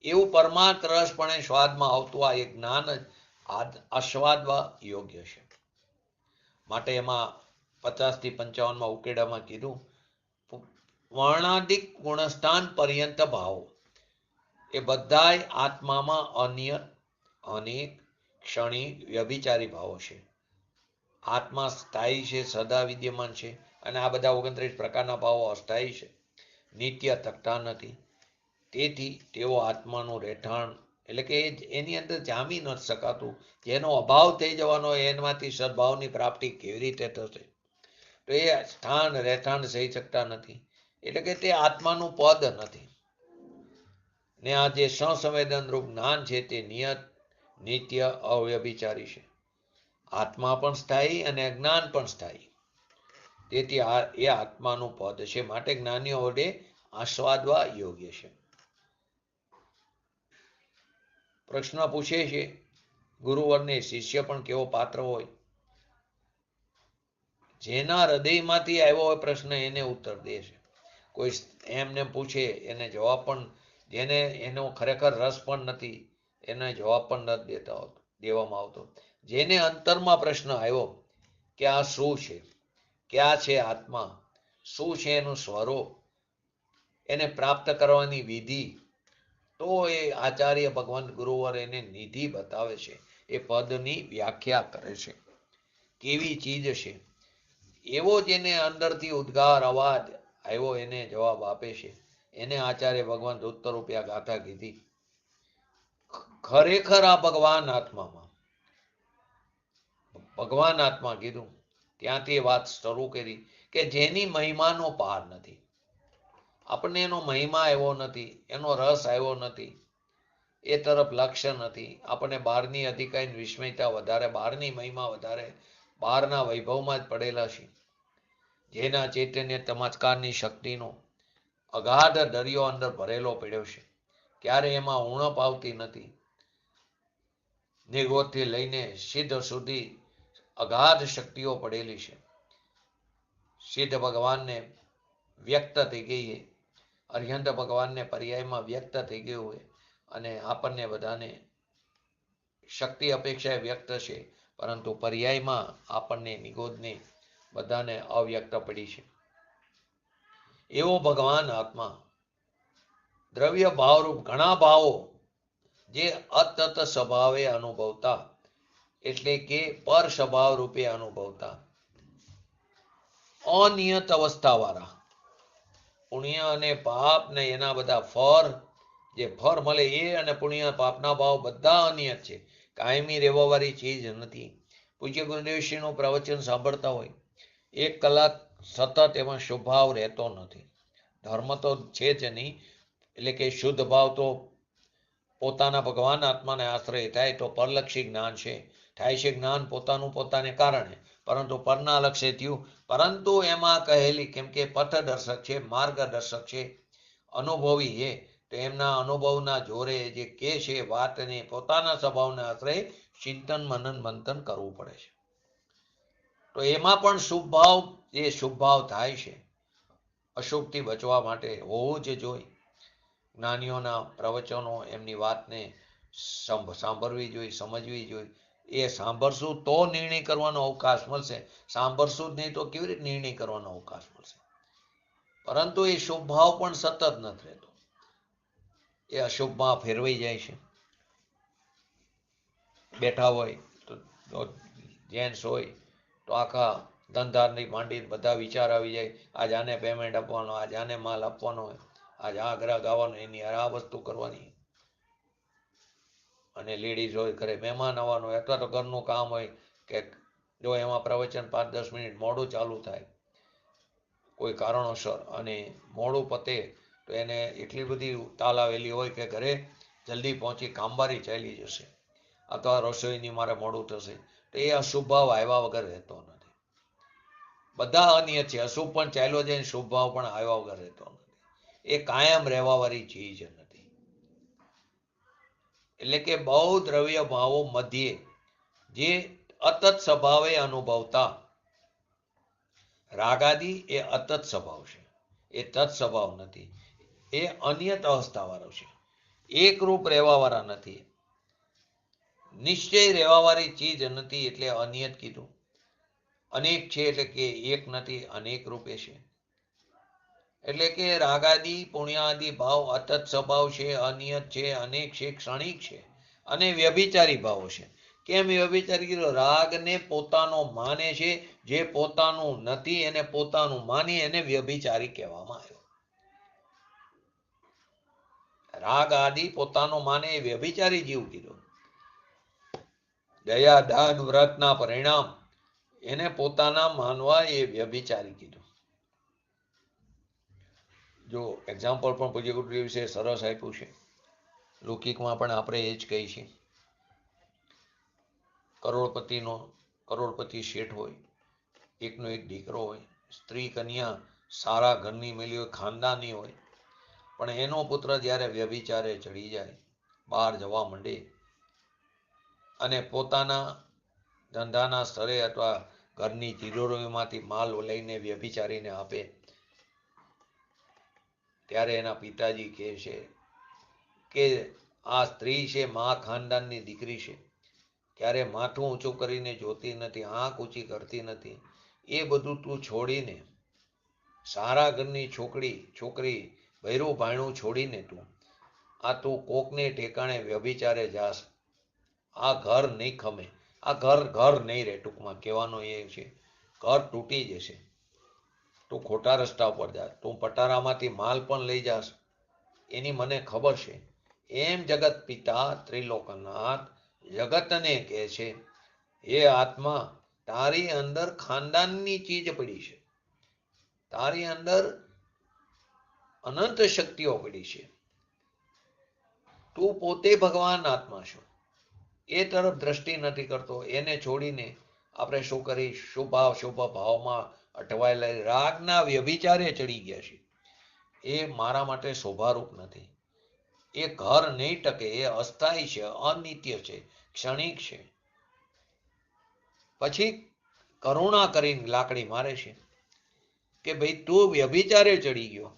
એવું પરમાર્થ રસપણે સ્વાદમાં આવતું આ એક જ્ઞાન જ આસ્વાદવા યોગ્ય છે. માટે એમાં 50 થી 55 ઉકેડામાં કીધું વર્ણાધિક ગુણસ્થાન પર્યંત ભાવો એ બધાય આત્મામાં અનિયત અનેક ક્ષણિક વ્યભિચારી ભાવો છે. આત્મા સ્થાયી છે, સદા વિદ્યમાન છે, અને આ બધા 29 પ્રકારના ભાવો અસ્થાયી છે, નિત્ય તકતા નથી. તેથી તેઓ આત્માનું રહેઠાણ એટલે કે એની અંદર જામી નથી શકાતું, જેનો અભાવ થઈ જવાનો એનામાંથી સદભાવની પ્રાપ્તિ કેવી રીતે થશે? તો એ સ્થાન રહેઠાણ થઈ શકતા નથી, એટલે કે તે આત્માનું પદ નથી. ને આ જે સંસંવેદન રૂપ જ્ઞાન છે તે નિયત નિત્ય અવ્યભિચારી છે. આત્મા પણ સ્થાયી અને જ્ઞાન પણ સ્થાયી, તેથી એ આત્માનું પદ છે. માટે જ્ઞાનીઓ વડે આસ્વાદવા યોગ્ય છે. પ્રશ્ન પૂછે છે ગુરુવરને શિષ્ય પણ કેવો પાત્ર હોય? જેના હૃદયમાંથી આવ્યો હોય પ્રશ્ન એને ઉત્તર દે છે. કોઈ એમને પૂછે એને જવાબ પણ, જેને એનો ખરેખર રસ પણ નથી એને જવાબ પણ નથી દેવામાં આવતો. જેને અંતરમાં પ્રશ્ન આવ્યો કે આ શું છે, ક્યાં છે આત્મા, શું છે એનું સ્વરૂપ, એને પ્રાપ્ત કરવાની વિધિ, તો એ આચાર્ય ભગવાન ગુરુવર એને નિધિ બતાવે છે, એ પદની વ્યાખ્યા કરે છે કેવી ચીજ છે. એવો જેને અંદરથી ઉદ્ગાર અવાજ આવ્યો એને જવાબ આપે છે. એને આચાર્ય ભગવાન ઉત્તર રૂપિયા ગાથા કીધી. ખરેખર આ ભગવાન આત્મા કીધું. ત્યાંથી વાત શરૂ કરી કે જેની મહિમાનો પાર નથી. આપણને એનો મહિમા આવ્યો નથી, એનો રસ આવ્યો નથી, એ તરફ લક્ષ્ય નથી. આપણને બહારની અધિકારી વિસ્મયતા વધારે, બહારની મહિમા વધારે, બહારના વૈભવમાં જ પડેલા છે. જેના ચૈતન્ય ચમત્કારની શક્તિનો અગાધ દરિયો અંદર ભરેલો પડ્યો છે, ક્યારે એમાં ઉણપ આવતી નથી. નિર્ગોધથી લઈને સિદ્ધ સુધી અગાધ શક્તિઓ પડેલી છે. સિદ્ધ ભગવાનને વ્યક્ત થઈ ગઈ છે, અર્યંત ભગવાનને પર્યાયમાં વ્યક્ત થઈ ગયું હોય, અને આપણને બધાને શક્તિ અપેક્ષાએ વ્યક્ત છે, પરંતુ પર્યાયમાં આપણને નિગોધને બધાને અવ્યક્ત પડી છે. એવો ભગવાન આત્મા દ્રવ્ય ભાવરૂપ ઘણા ભાવો જે અતત સ્વભાવે અનુભવતા, એટલે કે પર સ્વભાવ રૂપે અનુભવતા અનિયત અવસ્થાવાળા, પુણ્ય અને પાપ ને એના બધા ફળ, જે ફળ મળે એ અને પુણ્ય પાપના ભાવ બધા અનિયત છે, કાયમી રહેવાવાળી ચીજ નથી. પૂજ્ય ગુરુદેવશ્રીનું પ્રવચન સાંભળતા હોય 1 કલાક સતત એમાં શુભ ભાવ રહેતો નથી. ધર્મ તો છે જ નહીં, એટલે કે શુદ્ધ ભાવ તો પોતાના ભગવાન આત્માને આશ્રય થાય તો પરલક્ષી જ્ઞાન છે, થાય છે જ્ઞાન પોતાનું પોતાને કારણે, પરંતુ પરના લક્ષ્ય થયું. પરંતુ એમાં કહેલી, કેમ કે પથદર્શક છે, માર્ગદર્શક છે, અનુભવી છે, તો એમના અનુભવના જોરે જે કે છે વાતને પોતાના સ્વભાવને આશ્રય ચિંતન મનન મંથન કરવું પડે છે. તો એમાં પણ શુભ ભાવ, જે શુભ ભાવ થાય છે, અશુભથી બચવા માટે હોવું જ જોઈએ. જ્ઞાનીઓના પ્રવચનો, એમની વાતને સાંભળવી જોઈએ, સમજવી જોઈએ. એ સાંભળશું તો નિર્ણય કરવાનો અવકાશ મળશે, સાંભળશું જ નહીં તો કેવી રીતે નિર્ણય કરવાનો અવકાશ મળશે. પરંતુ એ શુભ ભાવ પણ સતત નથી રહેતો, એ અશુભમાં ફેરવાઈ જાય છે. બેઠા હોય તો જેન્ટ્સ હોય તો આખા ધંધાની માંડી બધા વિચાર આવી જાય, આજ આને પેમેન્ટ આપવાનો, આજ આને માલ આપવાનો હોય, આજ આ ગ્રાહક આવવાનો, એની આ વસ્તુ કરવાની. અને લેડીઝ હોય ઘરે મહેમાન આવવાનો હોય, અથવા તો ઘરનું કામ હોય કે જો એમાં પ્રવચન 5-10 મિનિટ મોડું ચાલુ થાય કોઈ કારણોસર અને મોડું પતે તો એને એટલી બધી તાલાવેલી હોય કે ઘરે જલ્દી પહોંચી કામબારી ચાલી જશે, અથવા રસોઈની મારે મોડું થશે, તો એ અશુભ ભાવ આવ્યા વગર રહેતો નથી. બધા અનિયત છે, અશુભ પણ ચાલ્યો જાય, શુભ ભાવ પણ આવ્યા વગર રહેતો નથી. એ કાયમ રહેવાવાળી ચીજ નથી. એટલે કે બહુ દ્રવ્ય ભાવો મધ્યે જે અતત સ્વભાવે અનુભવતા, રાગાદી એ અતત સ્વભાવ છે, એ તત સ્વભાવ નથી. એ અનિયત અવસ્થાવાળો છે, એકરૂપ રહેવાવાળા નથી, નિશ્ચય રહેવાવાળી ચીજ નથી, એટલે અનિયત કીધું. અનેક છે એટલે કે એક નથી, અનેક રૂપે છે. એટલે કે રાગાદી પુણ્યાદિ ભાવ અતત સ્વભાવ છે, અનિયત છે, અનેક છે, ક્ષણિક છે, અને વ્યભિચારી ભાવો છે. કેમ વ્યભિચારી કીધું? રાગને પોતાનો માને છે, જે પોતાનું નથી એને પોતાનું માની એને વ્યભિચારી કહેવામાં આવ્યો. રાગ આદિ પોતાનો માને એ વ્યભિચારી જીવ કીધો. દયા દાન વ્રતના પરિણામ એને પોતાના માનવા એ વ્યભિચારી કીધું. જો એક્ઝામ્પલ પણ પૂજ્ય ગુરુદેવ વિશે સરસ આપ્યું છે. લૌકિકમાં પણ આપણે એ જ કહી છે. કરોડપતિ શેઠ હોય, એકનો એક દીકરો હોય, સ્ત્રી કન્યા સારા ઘરની મેલી હોય, ખાનદાની હોય, પણ એનો પુત્ર જ્યારે વ્યભિચારે ચડી જાય, બહાર જવા માંડે અને પોતાના ધંધાના સ્થળે અથવા ઘરની તિજોરીમાંથી માલ લઈને વ્યભિચારીને આપે, ત્યારે એના પિતાજી કહે છે કે આ સ્ત્રી છે, મા ખાનદાનની દીકરી છે, ક્યારે માથું ઊંચું કરીને જોતી નથી, આંખ ઊંચી કરતી નથી. એ બધું તું છોડીને સારા ઘરની છોકરી ભૈરું ભાણું છોડીને તું કોકને ઠેકાણે વ્યભિચારે જાસ. આ ઘર નહીં ખમે, આ ઘર નહીં રહે. ટૂંકમાં કહેવાનો એ છે, ઘર તૂટી જશે. તું ખોટા રસ્તા ઉપર જાસ, તું પટારામાંથી માલ પણ લઈ જાસ, એની મને ખબર છે. એમ જગત પિતા ત્રિલોકનાથ જગતને કહે છે, હે આત્મા, તારી અંદર ખાનદાનની ચીજ પડી છે, તારી અંદર અનંત શક્તિઓ પડી છે. તું પોતે ભગવાન આત્મા છો, એ તરફ દ્રષ્ટિ નથી કરતો. એને છોડીને આપણે શું કરી, શુભ ભાવમાં અટવાયેલા રાગના વ્યભિચારે ચડી ગયા છે. એ મારા માટે શોભારૂપ નથી. એ ઘર નહીં ટકે, એ અસ્થાયી છે, અનિત્ય છે, ક્ષણિક છે. પછી કરુણા કરીને લાકડી મારે છે કે ભાઈ તું વ્યભિચારે ચડી ગયો,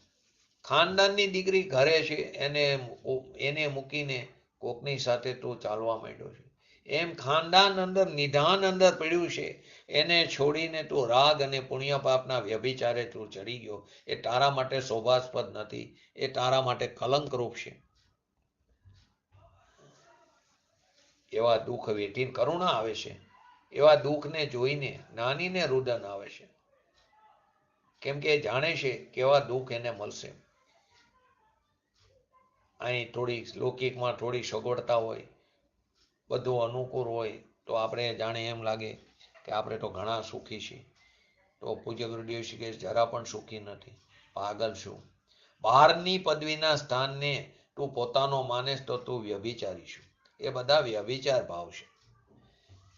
ખાનદાનની દીકરી ઘરે છે, એને મૂકીને કોકની સાથે તું ચાલવા માંડ્યો છે. એમ ખાનદાન અંદર નિધાન અંદર પડ્યું છે, એને છોડીને તું રાગ અને પુણ્ય પાપના વ્યભિચારે તું ચડી ગયો. એ તારા માટે શોભાસ્પદ નથી, એ તારા માટે કલંકરૂપ છે. એવા દુઃખ વેઠીને કરુણા આવે છે. એવા દુઃખને જોઈને જ્ઞાનીને રુદન આવે છે, કેમ કે એ જાણે છે કેવા દુઃખ એને મળશે. અહીં થોડી લૌકિકમાં થોડી સગવડતા હોય, બધું અનુકૂળ હોય, તો આપણે જાણે એમ લાગે કે આપણે તો ઘણા સુખી છીએ. તો પૂજ્ય ગુરુદેવ શ્રી કે જરા પણ સુખી નથી, પાગલ છું. બહારની પદવીના સ્થાનને તું પોતાનો માનેસ તો તું વ્યભિચારી છું. એ બધા વ્યભિચાર ભાવ છે.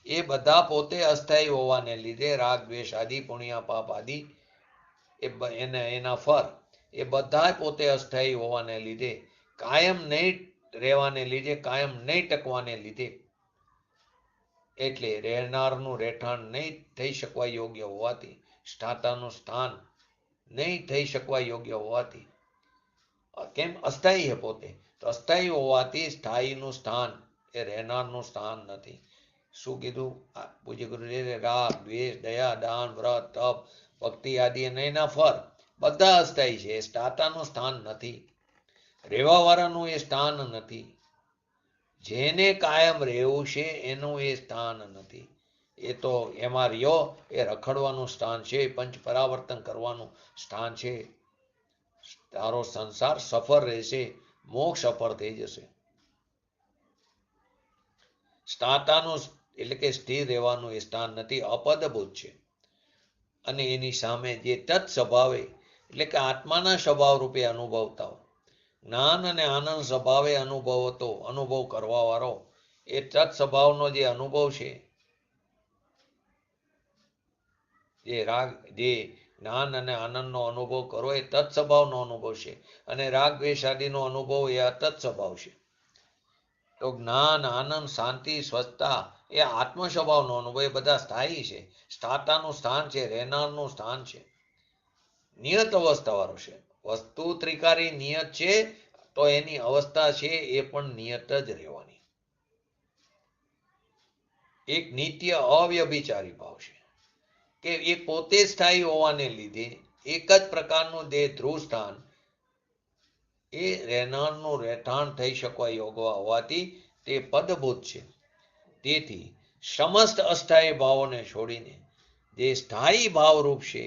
એ બધા પોતે અસ્થાયી હોવાને લીધે રાગ દ્વેષ આદિ પુણ્ય પાપ આદિ એના ફર એ બધા પોતે અસ્થાયી હોવાને લીધે, કાયમ નહીં રહેવાને લીધે, કાયમ નહીં ટકવાને લીધે, એટલે રહેનારનું રહેઠાણ નહીં થઈ શકવા યોગ્ય હોવાથી, સ્થાતાનું સ્થાન નહીં થઈ શકવા યોગ્ય હોવાથી, કેમ અસ્થાયી હે પોતે, તો અસ્થાયી હોવાથી સ્થાયીનું સ્થાન એ રહેનારનું સ્થાન નથી. શું કીધું પૂજ્ય ગુરુદેવ? રાગ દ્વેષ દયા દાન વ્રત તપ ભક્તિ આદિ અને એના ફર બધા અસ્થાયી છે. એ સ્થાતાનું સ્થાન નથી, રહેવા વાળાનું એ સ્થાન નથી. જેને કાયમ રહેવું છે એનું એ સ્થાન નથી. એ તો એમાં રહ્યો, એ રખડવાનું સ્થાન છે, પંચ પરાવર્તન કરવાનું સ્થાન છે. તારો સંસાર સફળ રહેશે, મોક્ષ સફળ થઈ જશે. સ્થાતાનું એટલે કે સ્થિર રહેવાનું એ સ્થાન નથી, અપદભૂત છે. અને એની સામે જે તત્ સ્વભાવે એટલે કે આત્માના સ્વભાવ રૂપે અનુભવતા હો, જ્ઞાન અને આનંદ સ્વભાવે અનુભવ કરવા વાળો એ તત્ સ્વભાવનો જે અનુભવ છે, જે જ્ઞાન અને આનંદનો અનુભવ કરો એ તત્ સ્વભાવનો અનુભવ છે. અને રાગ દ્વેષ આદિનો અનુભવ એ અતત સ્વભાવ છે. તો જ્ઞાન આનંદ શાંતિ સ્વચ્છતા એ આત્મ સ્વભાવનો અનુભવ, એ બધા સ્થાયી છે. સ્થાતાનું સ્થાન છે, રહેનારનું સ્થાન છે, નિયત અવસ્થા વાળો છે. વસ્તુ ત્રિકારી નિયત છે, તો એની અવસ્થા છે એ પણ નિયત જ રહેવાની. એક નિત્ય અવ્યભિચારી ભાવ છે કે એ પોતે સ્થાયી હોવાને લીધે એક જ પ્રકારનું દેહ ધ્રુવ સ્થાન એ રહેનારનું રહેઠાણ થઈ શકવા યોગ્ય હોવાથી તે પદભૂત છે. તેથી સમસ્ત અસ્થાયી ભાવોને છોડીને જે સ્થાયી ભાવરૂપ છે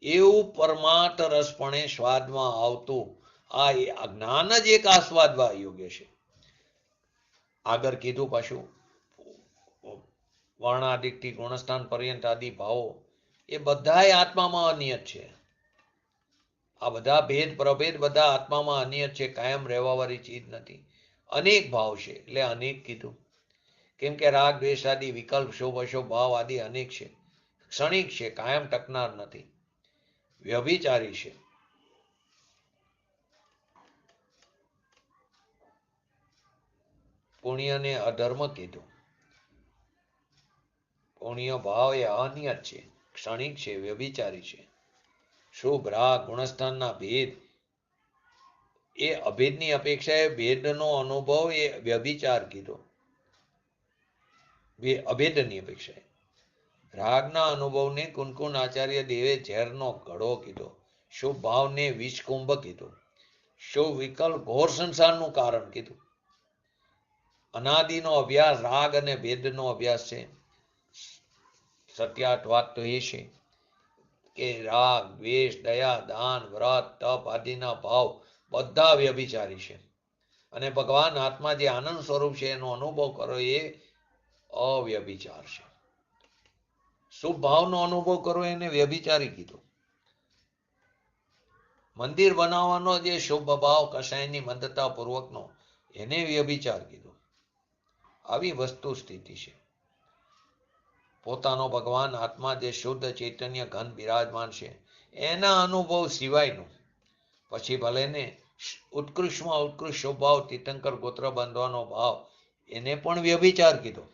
એવું પરમાર્થ રસપણે સ્વાદમાં આવતું આ જ્ઞાન જ એક આસ્વાદવા યોગ્ય છે. આગળ કીધું પાછું વર્ણાદિકથી ગુણસ્થાન પર્યંત આદિ ભાવો એ બધા આત્મામાં અનિયત છે. આ બધા ભેદ પ્રભેદ બધા આત્મામાં અનિયત છે, કાયમ રહેવાવાળી ચીજ નથી. અનેક ભાવ છે એટલે અનેક કીધું. કેમ કે રાગ દ્વેષ આદિ વિકલ્પ શુભ અશુભ ભાવ આદિ અનેક છે, ક્ષણિક છે, કાયમ ટકનાર નથી, વ્યભિચારી છે. પુણ્યને અધર્મ કીધું. પુણ્ય ભાવ એ અનિયત છે, ક્ષણિક છે, વ્યભિચારી છે. શુભ રાગ ગુણસ્થાનના ભેદ એ અભેદની અપેક્ષાએ ભેદનો અનુભવ એ વ્યભિચાર કીધો. અભેદની અપેક્ષાએ રાગના અનુભવને કુનકુન આચાર્ય દેવે ઝેરનો ઘડો કીધો. શુભ ભાવને વિષકુંભ કીધો. શુભ વિકલ્પ ઘોર સંસારનું કારણ કીધું. અનાદિનો અભ્યાસ રાગ અને ભેદનો અભ્યાસ છે. સત્યાર્થ વાત તો એ છે કે રાગ, દ્વેષ, દયા, દાન, વ્રત, તપ આદિના ભાવ બધા વ્યભિચારી છે. અને ભગવાન આત્મા જે આનંદ સ્વરૂપ છે એનો અનુભવ કરો એ અવ્યભિચાર છે. શુભ ભાવનો અનુભવ કરો એને વ્યભિચારી કીધું. મંદિર બનાવવાનો જે શુભ ભાવ કસાયની મંદતા પૂર્વકનો એને વ્યભિચાર કીધું. આવી વસ્તુ સ્થિતિ છે. પોતાનો ભગવાન આત્મા જે શુદ્ધ ચૈતન્ય ઘન બિરાજમાન છે એના અનુભવ સિવાયનું પછી ભલે ને ઉત્કૃષ્ટમાં ઉત્કૃષ્ટ શુભ ભાવ તીર્થંકર ગોત્ર બાંધવાનો ભાવ એને પણ વ્યભિચાર કીધો.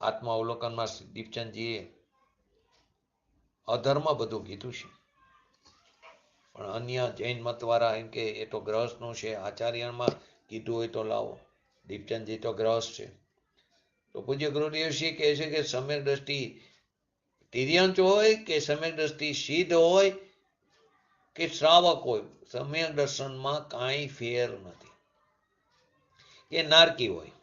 આત્મા અવલોકનમાં દીપચંદજીએ અધર્મ બધું કીધું છે. પણ અન્ય જૈન મતવાળા એમ કે એ તો ગ્રહસ્થનું છે, આચાર્યમાં કીધું હોય તો લાવો. દીપચંદજી તો ગ્રહસ્થ છે. તો પૂજ્ય ગુરુદેવજી કહે છે કે સમ્યક દ્રષ્ટિ તિર્યંચ હોય કે સમ્યક દ્રષ્ટિ સિદ્ધ હોય કે શ્રાવક હોય, સમ્યક દર્શનમાં કાંઈ ફેર નથી. એ નારકી હોય.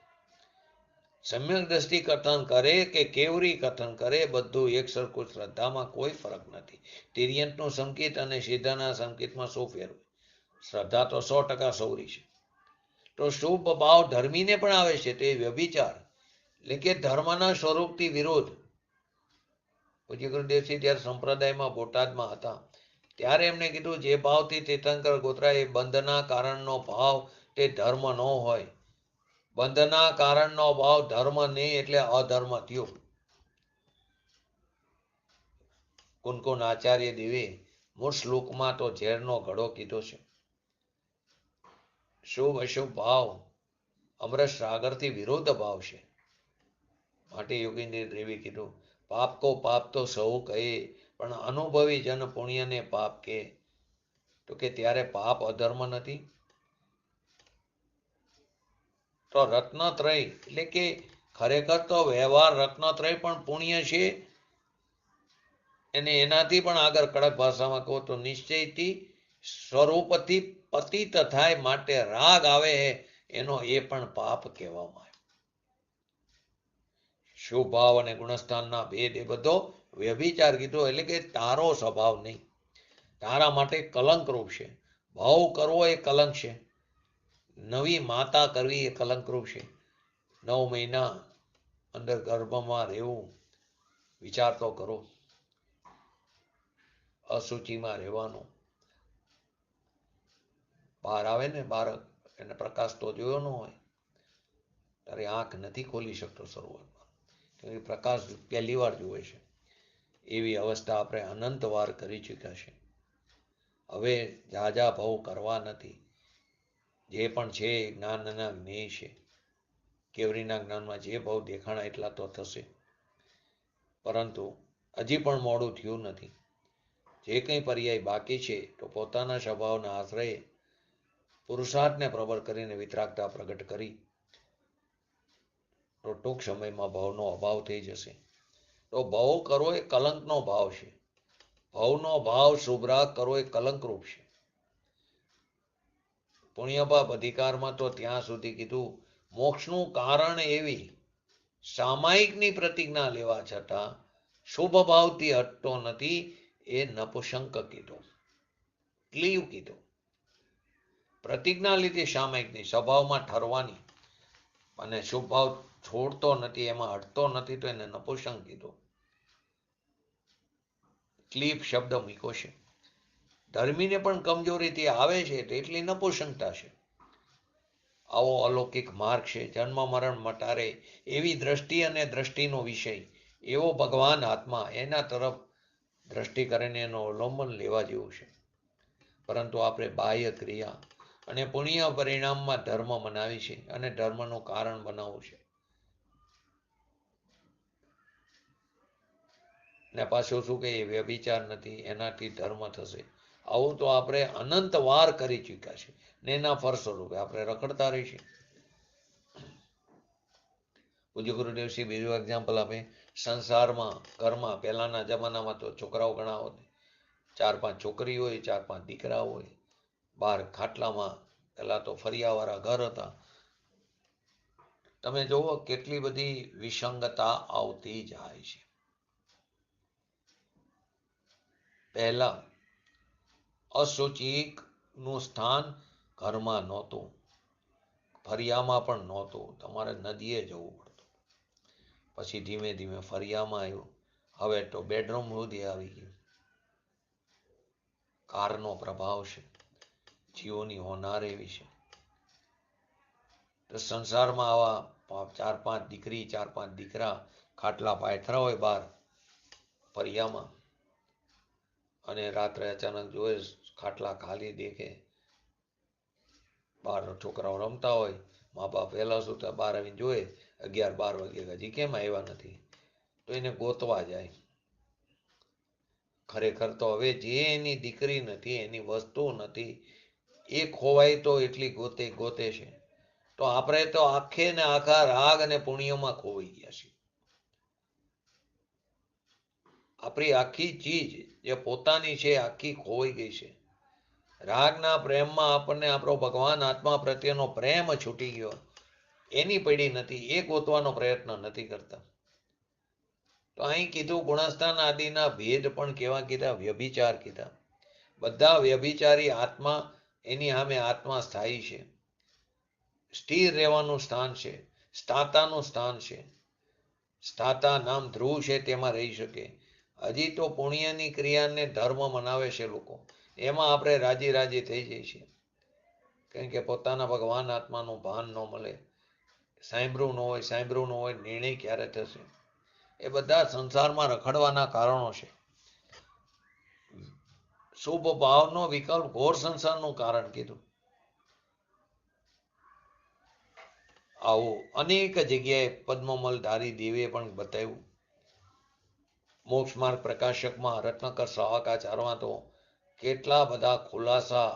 સમ્યક દ્રષ્ટિ કથન કરે કે કેવરી કથન કરે બધું એક સરખું, શ્રદ્ધામાં કોઈ ફરક નથી. તિર્યંતનું સંકેત અને સિદ્ધના સંકેતમાં શું ફેર હોય? શ્રદ્ધા તો 100% સૌરી છે. તો શુભ ભાવ ધર્મીને પણ આવે છે તે વ્યભિચાર એટલે કે ધર્મના સ્વરૂપથી વિરોધ. પૂજ્ય ગુરુદેવજી જ્યારે સંપ્રદાયમાં બોટાદમાં હતા ત્યારે એમને કીધું જે ભાવથી તીર્થંકર ગોત્રા એ બંધના કારણનો ભાવ તે ધર્મ ન હોય. બંધના કારણનો ભાવ ધર્મ નહીં એટલે અધર્મ થયો. કુનકુન આચાર્ય દેવે મૂળ શ્લોકમાં તો ઝેરનો ઘડો કીધો છે. શુભ અશુભ ભાવ અમરસ સાગરથી વિરોધ ભાવ છે. માટે યોગીન્દ્ર દેવી કીધું પાપ કો પાપ તો સૌ કહે પણ અનુભવી જન પુણ્યને પાપ કે. તો કે ત્યારે પાપ અધર્મ નથી. તો રત્નત્રય એટલે કે ખરેખર તો વ્યવહાર રત્નત્રય પણ પુણ્ય છે. અને એનાથી પણ આગળ કડક ભાષામાં કહો તો નિશ્ચયથી સ્વરૂપથી પતિત થાય માટે રાગ આવે એનો એ પણ પાપ કહેવામાં આવે. શુભ ભાવ અને ગુણસ્થાનના ભેદ એ બધો વ્યભિચાર કીધો એટલે કે તારો સ્વભાવ નહીં, તારા માટે કલંકરૂપ છે. ભાવ કરવો એ કલંક છે. નવી માતા કરવી એ કલંકરૂપ છે. 9 મહિના અંદર ગર્ભમાં રહેવું વિચાર તો કરો. અસુચિમાં રહેવાનું, બહાર આવે ને બાળક એને પ્રકાશ તો જોયો ન હોય ત્યારે આંખ નથી ખોલી શકતો શરૂઆતમાં, કેમ પ્રકાશ પહેલી વાર જુએ છે. એવી અવસ્થા આપણે અનંત વાર કરી ચૂક્યા છે. હવે ઝાઝા ભાવ કરવા નથી. જે પણ છે એ જ્ઞાનના જ્ઞેય છે. કેવરીના જ્ઞાનમાં જે ભાવ દેખાણા એટલા તો થશે, પરંતુ હજી પણ મોડું થયું નથી. જે કંઈ પર્યાય બાકી છે તો પોતાના સ્વભાવના આશ્રયે પુરુષાર્થને પ્રબળ કરીને વિતરાગતા પ્રગટ કરી તો ટૂંક સમયમાં ભાવનો અભાવ થઈ જશે. તો ભાવ કરવો એ કલંકનો ભાવ છે. ભાવનો ભાવ શુભરાગ કરવો એ કલંકરૂપ છે. પુણ્યપાપ અધિકારમાં તો ત્યાં સુધી કીધું મોક્ષનું કારણ એવી સામાયિકની પ્રતિજ્ઞા લેવા છતાં શુભ ભાવથી હટતો નથી એ નપુંસક કીધું, ક્લીવ કીધું. પ્રતિજ્ઞા લીધી સામાયિકની સ્વભાવમાં ઠરવાની અને શુભ ભાવ છોડતો નથી, એમાં હટતો નથી તો એને નપુંસક કીધું. ક્લીપ શબ્દ મૂક્યો છે. ધર્મીને પણ કમજોરીથી આવે છે એટલી નપુંસકતા છે. આવો અલૌકિક માર્ગ છે. જન્મ મરણ મટારે એવી દ્રષ્ટિ અને દ્રષ્ટિનો વિષય એવો ભગવાન આત્મા, એના તરફ દ્રષ્ટિ કરીને એનો અવલંબન લેવા જેવું છે. પરંતુ આપણે બાહ્ય ક્રિયા અને પુણ્ય પરિણામમાં ધર્મ મનાવી છે અને ધર્મનું કારણ બનાવવું છે. ને પાછું શું કે વ્યભિચાર નથી, એનાથી ધર્મ થશે. આવું તો આપણે અનંત વાર કરી ચૂક્યા છે ને એના ફળ સ્વરૂપે આપણે રખડતા રહીશું. પૂજ્ય ગુરુદેવશ્રી બીજું એક્ઝામ્પલ આપે, સંસારમાં ઘરમાં પહેલાના જમાનામાં તો છોકરાઓ ઘણા હોય, 4-5 છોકરી હોય, 4-5 દીકરા હોય, બહાર ખાટલામાં પહેલા તો ફરિયાવાળા ઘર હતા. તમે જુઓ કેટલી બધી વિસંગતા આવતી જાય છે. પહેલા અશુચિનું સ્થાન ઘરમાં નહોતું, ફરિયામાં પણ નહોતું, તમારે નદીએ જવું પડતું. પછી ધીમે ધીમે ફરિયામાં આવ્યું, હવે તો બેડરૂમ સુધી આવી ગયું. કારનો પ્રભાવ છે, જીવોની હોનાર એવી છે. તો સંસારમાં આવા 4-5 દીકરી, 4-5 દીકરા ખાટલા પાથરા હોય બહાર ફરિયામાં, અને રાત્રે અચાનક જોયે ખાટલા ખાલી દેખે, બહાર છોકરાઓ રમતા હોય, મા બાપ વહેલા સુતા, બહાર આવીને જોયે 11-12 વાગે હજી કેમ આવ્યા નથી, તો એને ગોતવા જાય. ખરેખર તો હવે જે એની દીકરી નથી, એની વસ્તુ નથી, એ ખોવાય તો એટલી ગોતે છે. તો આપણે તો આખે ને આખા રાગ અને પુણ્યમાં ખોવાઈ ગયા છીએ. આપણી આખી ચીજ જે પોતાની છે આખી ખોવાઈ ગઈ છે. રાગના પ્રેમમાં આપણને આપણો ભગવાન આત્મા પ્રત્યેનો પ્રેમ છૂટી ગયો, એની પડી નથી, એ ગોતવાનો પ્રયત્ન નથી કરતા. તો અહીં કીધું ગુણસ્થાન આદિના ભેદ પણ કેવા કીધા, વ્યભિચાર કીધા. બધા વ્યભિચારી આત્મા, એની સામે આત્મા સ્થાયી છે, સ્થિર રહેવાનું સ્થાન છે, સ્થાતાનું સ્થાન છે. સ્થાતા નામ ધ્રુવ છે, તેમાં રહી શકે. હજી તો પુણ્યની ક્રિયાને ધર્મ મનાવે છે લોકો, એમાં આપણે રાજી થઈ જઈએ છીએ. કારણ કે પોતાના ભગવાન આત્માનું ભાન ન મળે, સાંભળવું ન હોય, નિર્ણય ક્યારે થશે. એ બધા સંસારમાં રખડવાના કારણો છે. શુભ ભાવનો વિકલ્પ ઘોર સંસારનું કારણ કીધું. આવું અનેક જગ્યાએ પદ્મમલ ધારી દેવે પણ બતાવ્યું. મોક્ષ માર્ગ પ્રકાશકમાં રત્નકર સહાકાચારમાં તો કેટલા બધા ખુલાસા,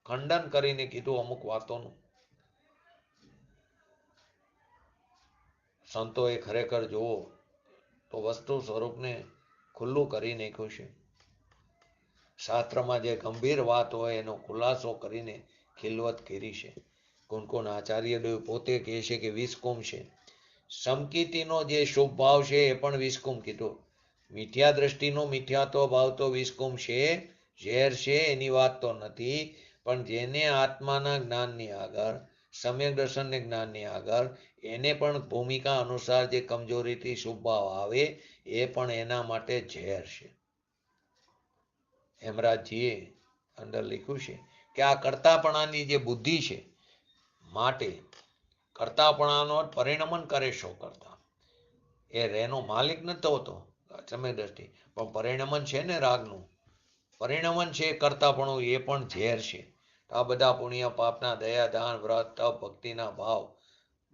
ખંડન કરીને કીધું અમુક વાતોનું. સંતોએ ખરેખર જુઓ તો વસ્તુ સ્વરૂપને ખુલ્લું કરી નાખ્યું છે. શાસ્ત્રમાં જે ગંભીર વાત હોય એનો ખુલાસો કરીને ખિલવત કરી છે. કોણ આચાર્યદેવ પોતે કહે છે કે 20 કુમ છે. સમકીતિનો જે શુભ ભાવ છે એ પણ 20 કુમ કીધું. મિથ્યા દ્રષ્ટિનો મિથ્યાત્વ ભાવ તો 20 કુમ છે, ઝેર છે, એની વાત તો નથી. પણ જેને આત્માના જ્ઞાનની આગળ, સમ્યક દર્શનને જ્ઞાનની આગળ, એને પણ ભૂમિકા અનુસાર જે કમજોરીથી શુભ ભાવ આવે, એ પણ એના માટે ઝેર છે. હેમરાજજીએ અંદર લખ્યું છે કે આ કર્તાપણાની જે બુદ્ધિ છે, માટે કર્તાપણાનો પરિણમન કરે શો કરતા. એ રેનો માલિક નથી હોતો સમય દ્રષ્ટિ, પણ પરિણમન છે ને રાગનું, પરિણમન છે કર્તાપણું, એ પણ ઝેર છે. આ બધા પુણ્ય પાપના દયા દાન વ્રત તપ ભક્તિના ભાવ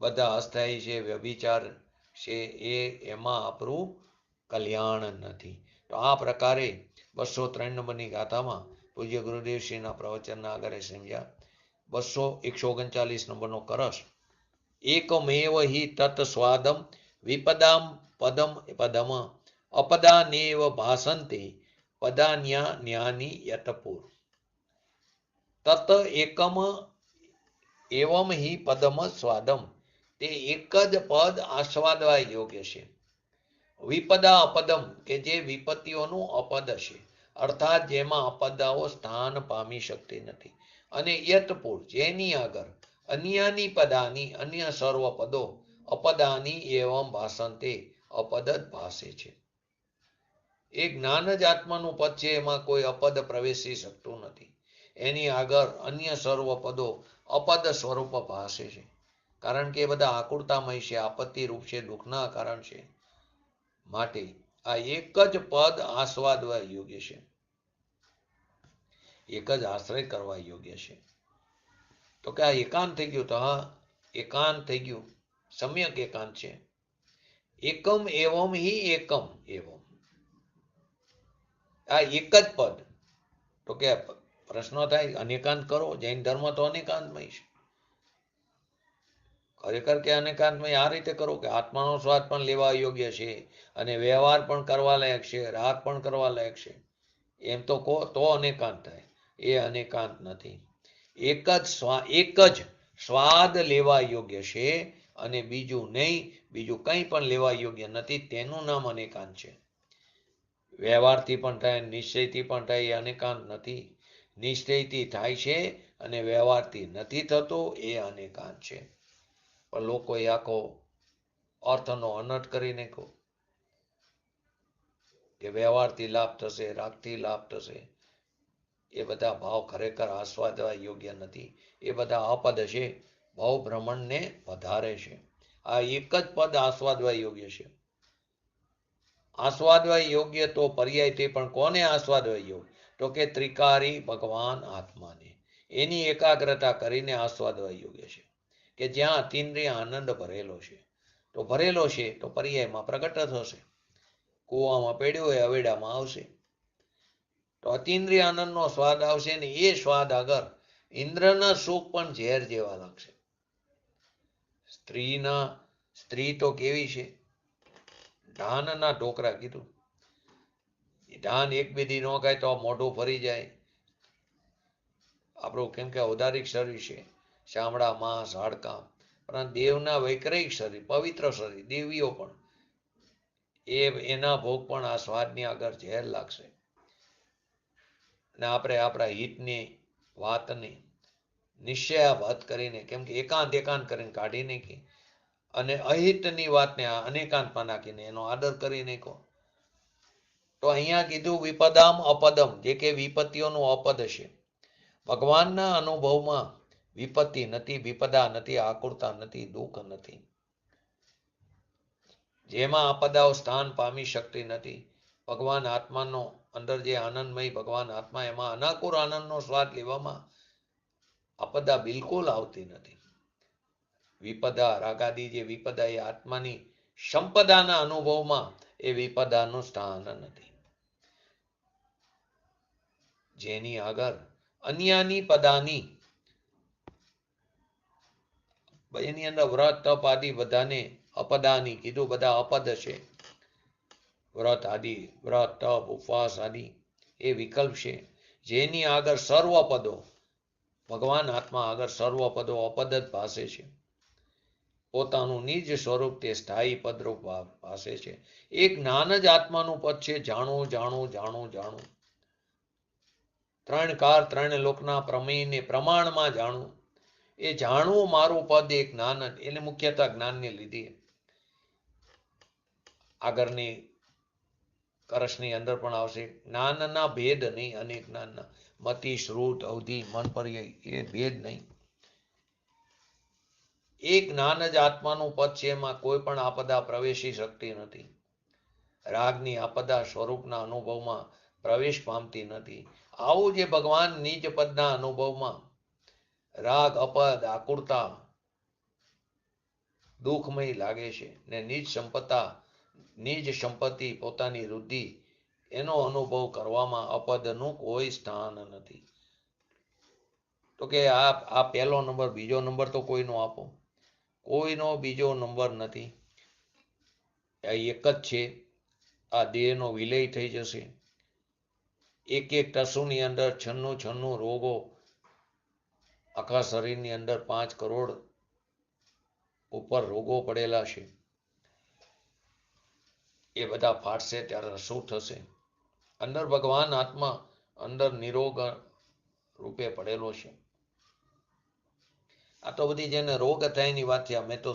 બધા અસ્થાયી છે, વ્યભિચાર છે, એમાં આપણું કલ્યાણ નથી. તો આ પ્રકારે 203 નંબરની ગાથામાં પૂજ્ય ગુરુદેવશ્રીના પ્રવચનના આગળ સમજ્યા. 139 નંબરનો કરસ, એકમેવ હિ તત સ્વાદમ વિપદામ પદમ અપદાનેવ ભાસંતે પદાન્યા જ્ઞાની યતપુર. તત એકમ એવમ હિ પદમ સ્વાદમ, તે એક જ પદ આસ્વાદવા યોગ્ય છે. વિપદા અપદમ, કે જે વિપત્તિઓનું અપદ છે, અર્થાત જેમાં અપદાઓ સ્થાન પામી શકતી નથી. અને યતપુર, જેની આગળ અન્યાની પદાની, અન્ય સર્વ પદો અપદાની એવમ ભાષંતે, અપદ જ ભાષે છે. એ જ્ઞાન જ આત્માનું પદ છે, એમાં કોઈ અપદ પ્રવેશી શકતું નથી. એની આગળ અન્ય સર્વ પદો અપદ સ્વરૂપ ભાષે છે. કારણ કે એ બધા આકુરતામય છે, આપત્તિ રૂપ છે, દુઃખના કારણ છે. માટે આ એક જ પદ આસ્વાદવા યોગ્ય છે, એક જ આશ્રય કરવા યોગ્ય છે. તો કે આ એકાંત થઈ ગયું, તો હા એકાંત થઈ ગયું, સમ્યક એકાંત છે. એકમ એવમ હિ એકમ એવમ, આ એક જ પદ, તો કે પ્રશ્ન થાય અનેકાંત કરો, જૈન ધર્મ તો અનેકાંતમય છે. ખરેખર કે અનેકાંતમય આ રીતે કરો કે આત્માનો સ્વાદ પણ લેવા યોગ્ય છે અને વ્યવહાર પણ કરવા લાયક છે, રાગ પણ કરવા લાયક છે, એમ તો કહો તો અનેકાંત થાય. એ અનેકાંત નથી. એક જ સ્વાદ લેવા યોગ્ય છે અને બીજું નહીં, બીજું કંઈ પણ લેવા યોગ્ય નથી. તેનું નામ અનેકાંત છે. વ્યવહારથી પણ થાય, નિશ્ચયથી પણ થાય, એ અનેકાંત નથી. નિશ્ચયથી થાય છે અને વ્યવહારથી નથી થતો, એ અનેકાંત છે. પણ લોકોએ આખો અર્થનો અનર્થ કરી નાખ્યો કે વ્યવહારથી લાભ થશે, રાગથી લાભ થશે. એ બધા ભાવ ખરેખર આસ્વાદવા યોગ્ય નથી. એ બધા અપદ છે, ભાવ ભ્રમણને વધારે છે. આ એક જ પદ આસ્વાદવા યોગ્ય છે. આસ્વાદવા યોગ્ય તો પર્યાયથી પણ કોને આસ્વાદવા યોગ્ય? તો કે ત્રિકારી ભગવાન આત્માને. એની એકાગ્રતા કરીને આસ્વાદવા યોગ્ય છે. કે જ્યાં અતિન્દ્રિય આનંદ ભરેલો છે. તો ભરેલો છે તો પર્યાયમાં પ્રગટ થશે. કૂવામાં પડ્યો હોય અવેડામાં આવશે. તો અતિન્દ્રિય આનંદનો સ્વાદ આવશે ને એ સ્વાદ આગળ ઇન્દ્રના સુખ પણ ઝેર જેવા લાગશે. સ્ત્રી તો કેવી છે? ધાનના ઢોકરા કીધું. ધાન એક બે દી ન ખાય તો મોઢું ફરી જાય. આપણું કેમ કે ઔદારિક શરીર છે, ચામડા, માંસ, હાડકાં, પણ દેવના વૈકરિક શરીર, પવિત્ર શરીર, દેવીઓ પણ એના ભોગ પણ આ સ્વાદની આગળ ઝેર લાગશે. અને આપણે આપણા હિતની વાતને નિશ્ચયાભાત કરીને, કેમ કે એકાંત કરીને કાઢી નાખી અને અહિતની વાતને અનેકાંતમાં નાખીને એનો આદર કરી નાખો. તો અહીંયા કીધું વિપદામ અપદમ, જે કે વિપત્તિઓનું અપદ છે. ભગવાનના અનુભવમાં વિપત્તિ નથી, વિપદા નથી, આકુરતા નથી, દુઃખ નથી. જેમાં આપદાઓ સ્થાન પામી શકતી નથી. ભગવાન આત્માનો અંદર જે આનંદમય ભગવાન આત્મા, એમાં અનાકુર આનંદનો સ્વાદ લેવામાં આપદા બિલકુલ આવતી નથી. વિપદા રાગાદી જે વિપદા એ આત્માની સંપદાના અનુભવમાં એ વિપદાનું સ્થાન નથી. જેની આગળ અન્યાની પદાની, એની અંદર વ્રત તપ આદિ બધાને અપદાની કીધું, બધા અપદ છે. વ્રત તપ ઉપવાસ આદિ એ વિકલ્પ છે. જેની આગળ સર્વ પદો, ભગવાન આત્મા આગળ સર્વ પદો અપદ જ ભાષે છે. પોતાનું નિજ સ્વરૂપ તે સ્થાયી પદરૂપ ભાષે છે. એક જ્ઞાન જ આત્માનું પદ છે. જાણવું જાણવું જાણવું જાણવું. ત્રણ કાર ત્રણ લોકના પ્રમેયને પ્રમાણમાં જાણવું. એ જાણવું મારું પદ એક જ્ઞાન જ, એટલે મુખ્યતઃ જ્ઞાનને લીધી. આગળની કરસની અંદર પણ આવશે. જ્ઞાનના ભેદ નહીં, અનેક જ્ઞાનના મતિ, શ્રુત, અવધિ, મન પર્યાય, એ ભેદ નહીં. એક જ્ઞાન જ આત્માનું પદ છે. એમાં કોઈ પણ આપદા પ્રવેશી શકતી નથી. રાગની આપદા સ્વરૂપના અનુભવમાં પ્રવેશ પામતી નથી. આવું જે ભગવાન નિજ પદના અનુભવમાં રાગ, અપદ, આકુરતા, દુઃખમય લાગે છે ને નિજ સંપત્તિ પોતાની વૃદ્ધિ એનો અનુભવ કરવામાં અપદનું કોઈ સ્થાન નથી. તો કે આ પહેલો નંબર, બીજો નંબર તો કોઈનો આપો, કોઈનો બીજો નંબર નથી. આ એક જ છે. આ દેહનો વિલય થઈ જશે. એક ટસુની અંદર 96 રોગો, આખા શરીરની અંદર 5 કરોડ ઉપર રોગો પડેલા છે. એ બધા ફાટશે ત્યારે શું થશે? અંદર ભગવાન આત્મા અંદર નિરોગ રૂપે પડેલો છે. આ તો બધી જેને રોગ થાય એની વાત છે. અમે તો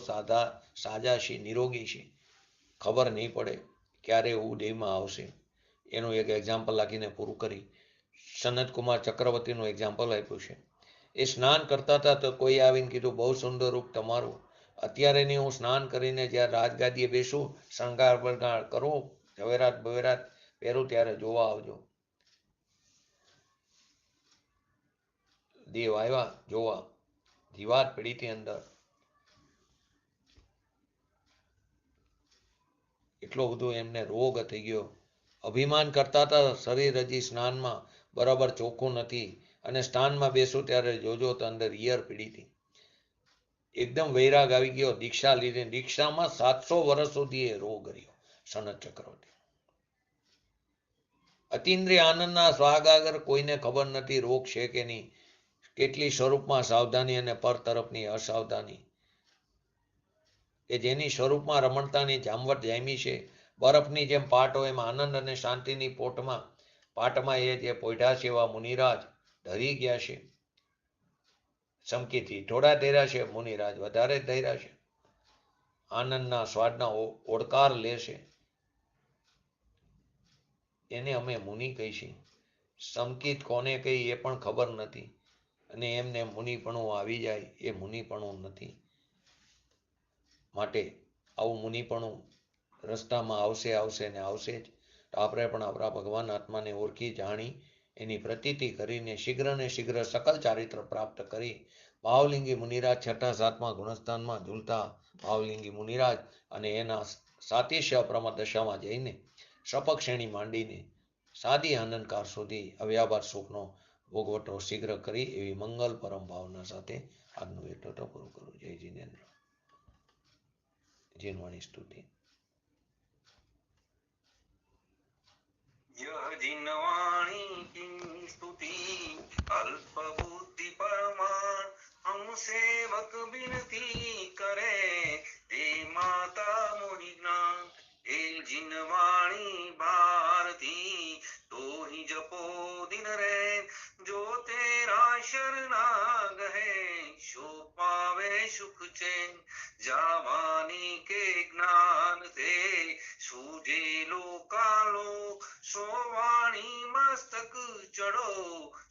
સાજા છીએ, નિરોગી છીએ. ખબર નહીં પડે ક્યારે એવું દેહમાં આવશે. એનું એક એક્ઝામ્પલ રાખીને પૂરું કરી. સનતકુમાર ચક્રવર્તીનું એક્ઝામ્પલ આપ્યું છે. એ સ્નાન કરતા હતા તો કોઈ આવીને કીધું, બહુ સુંદર રૂપ તમારું. અત્યારે નહીં, હું સ્નાન કરીને જ્યારે રાજગાદીએ બેસું, શણગાર બરગાર કરું, ઝવેરાત બવેરાત પહેરું, ત્યારે જોવા આવજો. દેવ આવ્યા જોવા, જીવાત પડી હતી અંદર. એટલો બધો એમને રોગ થઈ ગયો, અભિમાન કરતા હતા શરીર હજી સ્નાનમાં બરાબર ચોખ્ખું નથી, અને સ્નાનમાં બેસું ત્યારે જોજો તો અંદર ઈયર પીડી હતી. એકદમ વૈરાગ આવી ગયો, દીક્ષા લીધી. દીક્ષામાં 700 વર્ષ સુધી એ રોગ રહ્યો સનત ચક્રવર્તી. અતિન્દ્રિય આનંદના સ્વાગ આગળ કોઈને ખબર નથી રોગ છે કે નહીં. કેટલી સ્વરૂપમાં સાવધાની અને પર તરફની અસાવધાની, કે જેની સ્વરૂપમાં રમણતાની જામવટ જામી છે. બરફની જેમ પાટ હોય એમ આનંદ અને શાંતિની પાટમાં એ જે પોઢ્યા છે એવા મુનિરાજ ધરી ગયા છે. સમકીથી થોડા ધૈર્યા છે, મુનિરાજ વધારે ધૈર્યા છે. આનંદના સ્વાદના ઓડકાર લેશે એને અમે મુનિ કહીશું. સમકીત કોને કહી એ પણ ખબર નથી, અને એમને મુનિપણું આવી જાય એ મુનિપણું નથી. માટે આવું મુનિપણું રસ્તામાં આવશે ને આવશે જ. તો આપણે પણ આપણા ભગવાન આત્માને ઓળખી જાણી એની પ્રતીતિ કરીને શીઘ્ર ને શીઘ્ર સકલ ચારિત્ર પ્રાપ્ત કરી ભાવલિંગી મુનિરાજ 6, 7મા ગુણસ્થાનમાં ઝૂલતા ભાવલિંગી મુનિરાજ અને એના સાતિશ્ય અપ્રમ દશામાં જઈને સપક્ષેણી માંડીને સાદી આનંદકાર સુધી અવ્યાભાર સુખનો ભોગવટો શીઘ્ર કરી એવી મંગલ પરમ ભાવના સાથે આજનું વેટોટો પૂરું કરું. જય જીનેન્દ્ર. જીનવાણી સ્તુતિ. यह जिनवाणी की स्तुति अल्प बुद्धि परमाण हम सेवक विनती करे हे माता मोहि ज्ञान हे जिनवाणी भारती तो ही जपो दिन रे जो तेरा शरणाग है सो पावे सुख चैन जावानी के ज्ञान ते सूझे लोकालोक सोवाणी मस्तक चढ़ो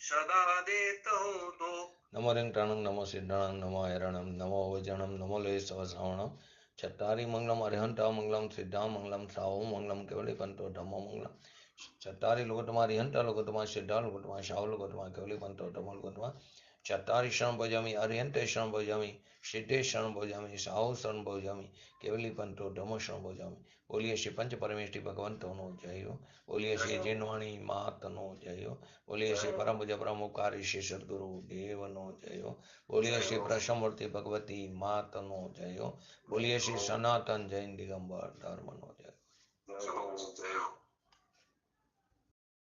सदा देतो तो. નમો રિંગટાણમ નમો સિદ્ધાણમ નમો હેરણમ નમો વજણમ નમો લે સવસાવણમ ચત્તારી મંગલમ અરિહંતા મંગલમ સિદ્ધા મંગલમ સાહુ મંગલમ કેવલી પંતો ધમ્મો મંગલમ ચત્તારી લોકોતમાં અરિહંતા લોકોતમાં સિદ્ધા લોકોતમાં સાહુ લોકોતમાં કેવલી પંતો ધમ્મો લોકોતમાં ચત્તારી શરણ ભજામી અરિહંતે શરણ ભજામી સિદ્ધે શરણ ભજામી સાહુ શરણ ભજામી કેવલી પંતો ધમ્મો શરણ ભજામી. બોલીએ શ્રી પંચ પરમેષ્ઠી ભગવંતોનો જય. બોલીએ શ્રી જીનવાણી માતનો જય. બોલીએ શ્રી પરમ પૂજ્ય બ્રહ્મકારી શ્રી સદગુરુ દેવનો જય. બોલીએ શ્રી પ્રસમૂર્તિ ભગવતી માતનો જય. બોલીએ શ્રી સનાતન જૈન દિગંબર ધર્મનો જય.